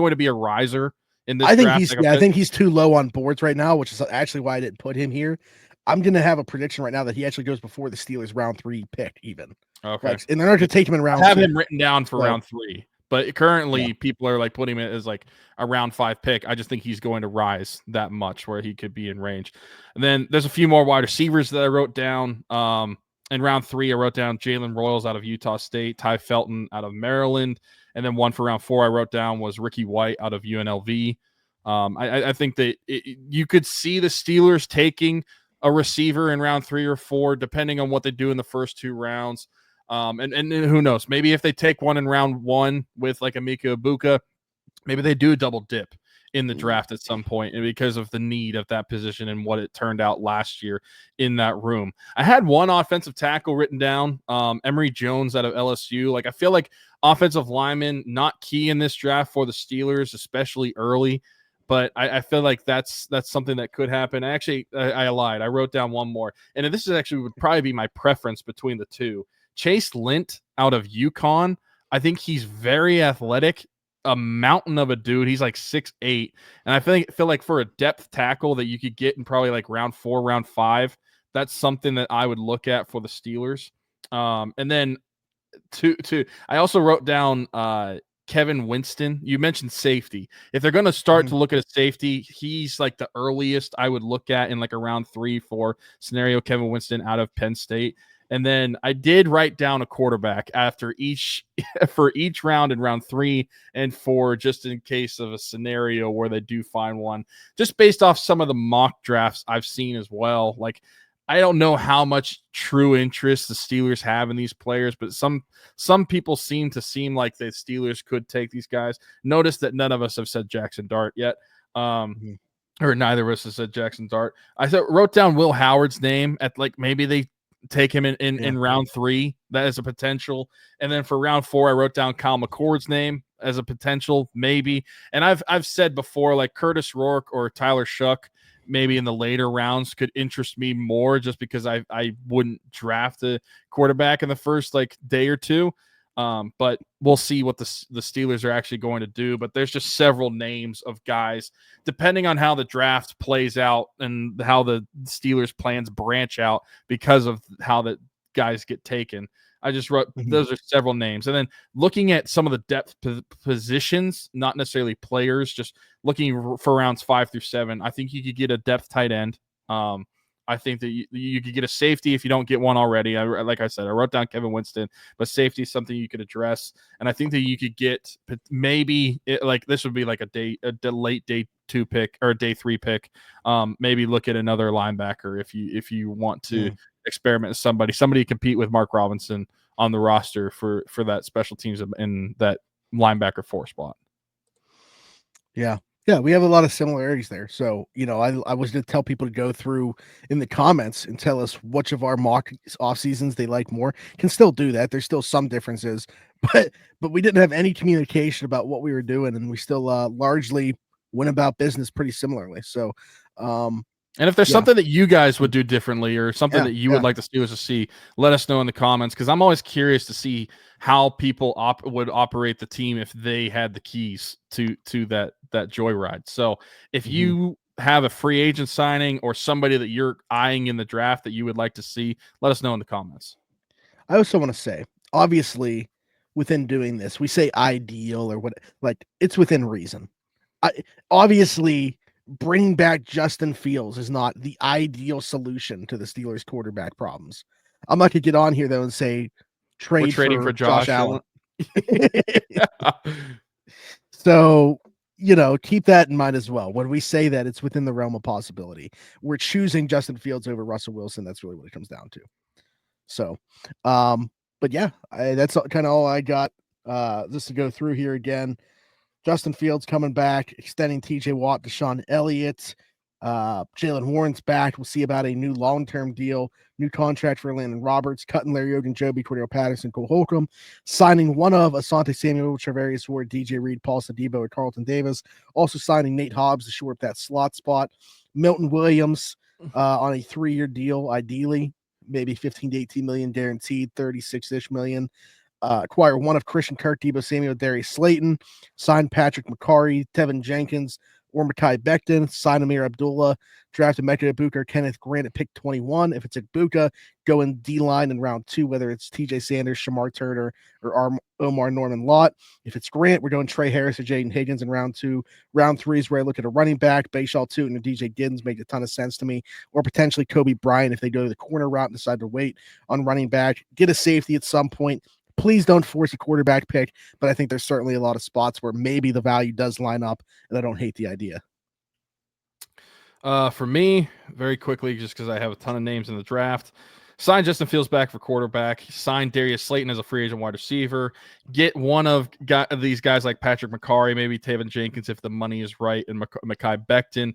Speaker 2: to be a riser in this.
Speaker 3: I think he's too low on boards right now, which is actually why I didn't put him here. I'm going to have a prediction right now that he actually goes before the Steelers round 3 pick even.
Speaker 2: Okay.
Speaker 3: Like, and they're not going to take him in round 2.
Speaker 2: I have him written down for round 3, but currently people are like putting him as like a round 5 pick. I just think he's going to rise that much where he could be in range. And then there's a few more wide receivers that I wrote down. In round 3, I wrote down Jalen Royals out of Utah State, Ty Felton out of Maryland. And then one for round 4 I wrote down was Ricky White out of UNLV. I think that you could see the Steelers taking a receiver in round 3 or 4, depending on what they do in the first 2 rounds. And who knows, maybe if they take one in round 1 with like a Mekhi Becton, maybe they do double dip in the draft at some point, and because of the need of that position and what it turned out last year in that room. I had one offensive tackle written down, Emory Jones out of LSU. Like, I feel like offensive lineman not key in this draft for the Steelers, especially early. But I feel like that's something that could happen. Actually, I lied. I wrote down one more, and this is actually would probably be my preference between the two. Chase Lint out of UConn. I think he's very athletic, a mountain of a dude. He's like 6'8", and I feel like for a depth tackle that you could get in probably like round 4, round 5, that's something that I would look at for the Steelers. And then I also wrote down Kevin Winston. You mentioned safety. If they're going to start to look at a safety, he's like the earliest I would look at in like a round 3, 4 scenario. Kevin Winston out of Penn State. And then I did write down a quarterback after each for each round in round 3 and 4, just in case of a scenario where they do find one, just based off some of the mock drafts I've seen as well. Like, I don't know how much true interest the Steelers have in these players, but some people seem like the Steelers could take these guys. Notice that none of us have said Jackson Dart yet. Or neither of us has said Jackson Dart. I wrote down Will Howard's name at like maybe they take him in round 3. That is a potential. And then for round 4, I wrote down Kyle McCord's name as a potential, maybe. And I've said before, like Curtis Rourke or Tyler Shuck, maybe in the later rounds could interest me more, just because I wouldn't draft a quarterback in the first like day or two. But we'll see what the Steelers are actually going to do. But there's just several names of guys, depending on how the draft plays out and how the Steelers' plans branch out because of how the guys get taken. I just wrote those are several names. And then looking at some of the depth positions, not necessarily players, just looking for rounds 5 through 7, I think you could get a depth tight end. I think that you could get a safety if you don't get one already. Like I said, I wrote down Kevin Winston, but safety is something you could address. And I think that you could get maybe like this would be like a late day 2 pick or a day 3 pick. Maybe look at another linebacker if you want to experiment with somebody compete with Mark Robinson on the roster for that special teams in that linebacker 4 spot.
Speaker 3: Yeah, we have a lot of similarities there. So, I was going to tell people to go through in the comments and tell us which of our mock off seasons they like more. Can still do that. There's still some differences, but we didn't have any communication about what we were doing, and we still largely went about business pretty similarly. So,
Speaker 2: and if there's something that you guys would do differently or something that you would like the Steelers to see, let us know in the comments, because I'm always curious to see how people would operate the team if they had the keys to that joyride. So if you have a free agent signing or somebody that you're eyeing in the draft that you would like to see, let us know in the comments.
Speaker 3: I also want to say, obviously, within doing this, we say ideal or what, like it's within reason. Obviously, bringing back Justin Fields is not the ideal solution to the Steelers' quarterback problems. I'm not going to get on here, though, and say
Speaker 2: We're trading for Josh
Speaker 3: Allen. So, keep that in mind as well. When we say that it's within the realm of possibility, we're choosing Justin Fields over Russell Wilson. That's really what it comes down to. So, but yeah, that's kind of all I got just to go through here again. Justin Fields coming back, extending TJ Watt, DeShon Elliott. Jalen Warren's back. We'll see about a new long-term deal, new contract for Landon Roberts, cutting Larry Ogunjobi, Cordell Patterson, Cole Holcomb, signing one of Asante Samuel, Travarius Ward, DJ Reed, Paulson Deebo, and Carlton Davis. Also signing Nate Hobbs to shore up that slot spot. Milton Williams on a 3-year deal, ideally, maybe 15 to 18 million guaranteed, 36-ish million. Acquire one of Christian Kirk, Deebo Samuel, Darius Slayton, sign Patrick McCarry, Tevin Jenkins, or Mekhi Becton, sign Amir Abdullah, draft Emeka Egbuka or Kenneth Grant at pick 21. If it's Egbuka, go in D-line in round 2, whether it's TJ Sanders, Shamar Turner, or Omar Norman Lott. If it's Grant, we're going Trey Harris or Jaden Higgins in round 2. Round 3 is where I look at a running back. Bashal Tootin and DJ Giddens make a ton of sense to me, or potentially Kobe Bryant if they go to the corner route and decide to wait on running back. Get a safety at some point. Please don't force a quarterback pick, but I think there's certainly a lot of spots where maybe the value does line up, and I don't hate the idea.
Speaker 2: For me, very quickly, just because I have a ton of names in the draft, sign Justin Fields back for quarterback. Sign Darius Slayton as a free agent wide receiver. Get one of these guys like Patrick McCarry, maybe Taven Jenkins if the money is right, and Mekhi Becton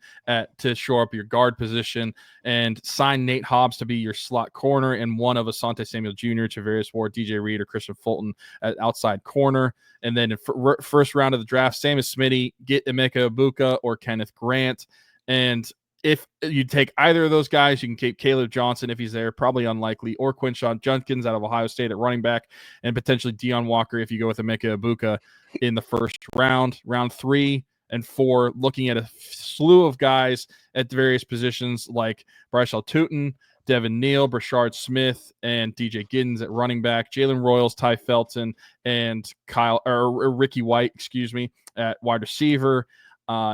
Speaker 2: to shore up your guard position. And sign Nate Hobbs to be your slot corner, and one of Asante Samuel Jr., Travarius Ward, DJ Reed, or Christian Fulton at outside corner. And then in first round of the draft, same as Smitty, get Emeka Egbuka or Kenneth Grant. And if you take either of those guys, you can keep Caleb Johnson if he's there, probably unlikely, or Quinshon Judkins out of Ohio State at running back, and potentially Deion Walker if you go with Emeka Egbuka in the first round. Round 3 and 4, looking at a slew of guys at the various positions like Bryce Tootin, Devin Neal, Brashard Smith, and DJ Giddens at running back, Jalen Royals, Ty Felton, and Ricky White, at wide receiver.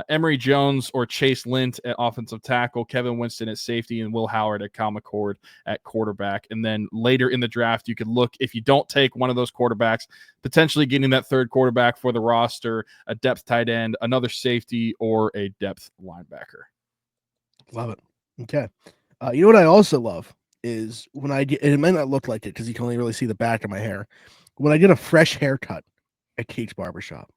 Speaker 2: Emory Jones or Chase Lint at offensive tackle, Kevin Winston at safety, and Will Howard at Kyle McCord at quarterback. And then later in the draft, you could look, if you don't take one of those quarterbacks, potentially getting that third quarterback for the roster, a depth tight end, another safety, or a depth linebacker.
Speaker 3: Love it. Okay. You know what I also love is when I get, and it might not look like it because you can only really see the back of my hair, when I get a fresh haircut at Keith's Barbershop.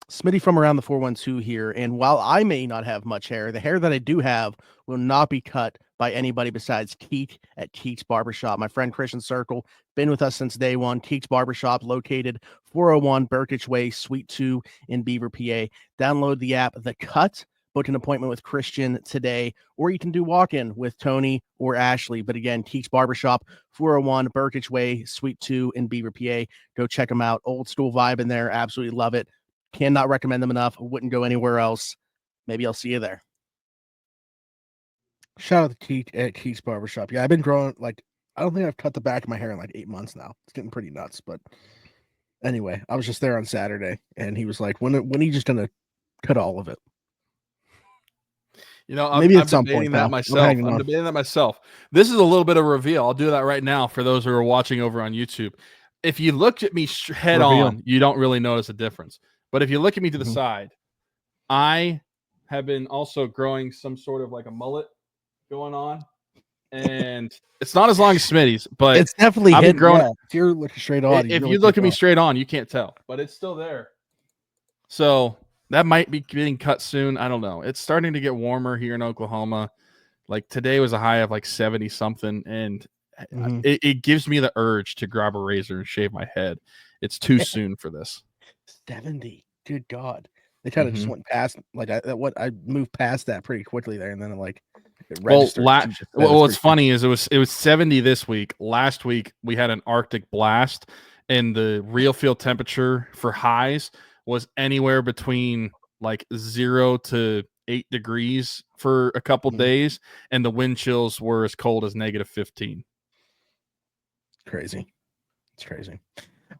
Speaker 3: Smitty from around the 412 here, and while I may not have much hair, the hair that I do have will not be cut by anybody besides Keith at Keith's Barbershop. My friend Christian Circle, been with us since day one. Keith's Barbershop, located 401 Burkitch Way, Suite 2 in Beaver, PA. Download the app The Cut, book an appointment with Christian today, or you can do walk-in with Tony or Ashley. But again, Keith's Barbershop, 401 Burkitch Way, Suite 2 in Beaver, PA. Go check them out. Old school vibe in there. Absolutely love it. Cannot recommend them enough. Wouldn't go anywhere else. Maybe I'll see you there. Shout out to Keith at Keith's Barbershop. Yeah, I've been growing, I don't think I've cut the back of my hair in 8 months now. It's getting pretty nuts. But anyway, I was just there on Saturday, and he was like, when are you just going to cut all of it?
Speaker 2: Maybe at some point that myself. I'm debating that myself. This is a little bit of a reveal. I'll do that right now for those who are watching over on YouTube. If you look at me head on, you don't really notice a difference. But if you look at me to the side, I have been also growing some sort of a mullet going on. And it's not as long as Smitty's, but
Speaker 3: it's definitely
Speaker 2: I've been growing.
Speaker 3: Yeah, if you're looking straight on,
Speaker 2: if you look at me straight on, you can't tell, but it's still there. So that might be getting cut soon. I don't know. It's starting to get warmer here in Oklahoma. Today was a high of 70 something, and it gives me the urge to grab a razor and shave my head. It's too soon for this. 70. Good God. They kind of just went past I moved past that pretty quickly there, and then it registered. What's funny is it was 70 this week. Last week we had an Arctic blast, and the real field temperature for highs was anywhere between 0 to 8 degrees for a couple days, and the wind chills were as cold as -15. Crazy. It's crazy.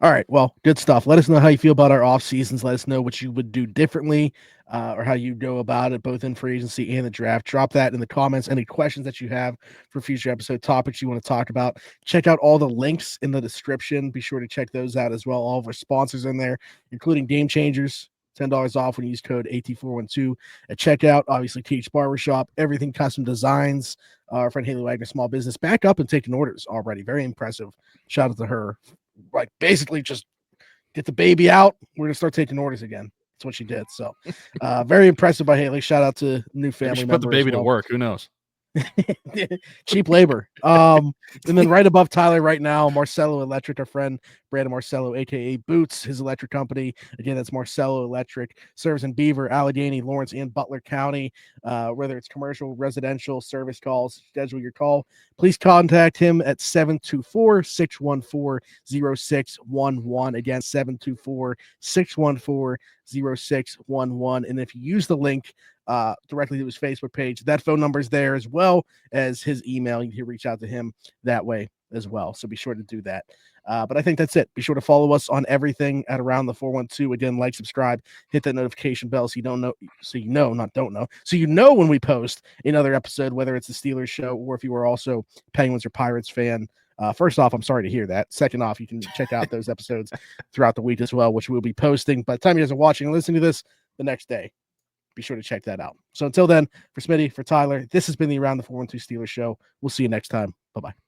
Speaker 2: All right. Well, good stuff. Let us know how you feel about our off seasons. Let us know what you would do differently or how you go about it, both in free agency and the draft. Drop that in the comments. Any questions that you have for future episode topics you want to talk about. Check out all the links in the description. Be sure to check those out as well. All of our sponsors in there, including Game Changers. $10 off when you use code AT412 at checkout. Obviously, Keith's Barbershop, everything custom designs. Our friend Haley Wagner, small business, back up and taking orders already. Very impressive. Shout out to her. Basically just get the baby out. We're going to start taking orders again. That's what she did. So very impressive by Haley. Shout out to new family member. Put the baby to work. Who knows? Cheap labor. And then right above Tyler right now, Marcelo Electric, our friend Brandon Marcelo, aka Boots, his electric company. Again, that's Marcelo Electric. Serves in Beaver, Allegheny, Lawrence, and Butler County. Whether it's commercial, residential, service calls, schedule your call. Please contact him at 724-614-0611. Again, 724-614-0611. And if you use the link directly to his Facebook page, that phone number is there, as well as his email. You can reach out to him that way as well. So be sure to do that. But I think that's it. Be sure to follow us on everything at Around the 412. Again, like, subscribe, hit that notification bell so you know when we post another episode, whether it's the Steelers show or if you are also Penguins or Pirates fan. First off, I'm sorry to hear that. Second off, you can check out those episodes throughout the week as well, which we'll be posting by the time you guys are watching and listening to this the next day.
Speaker 3: be sure to check that out. So until then, for Smitty, for Tyler, this has been the Around the 412 Steelers show. We'll see you next time. Bye-bye.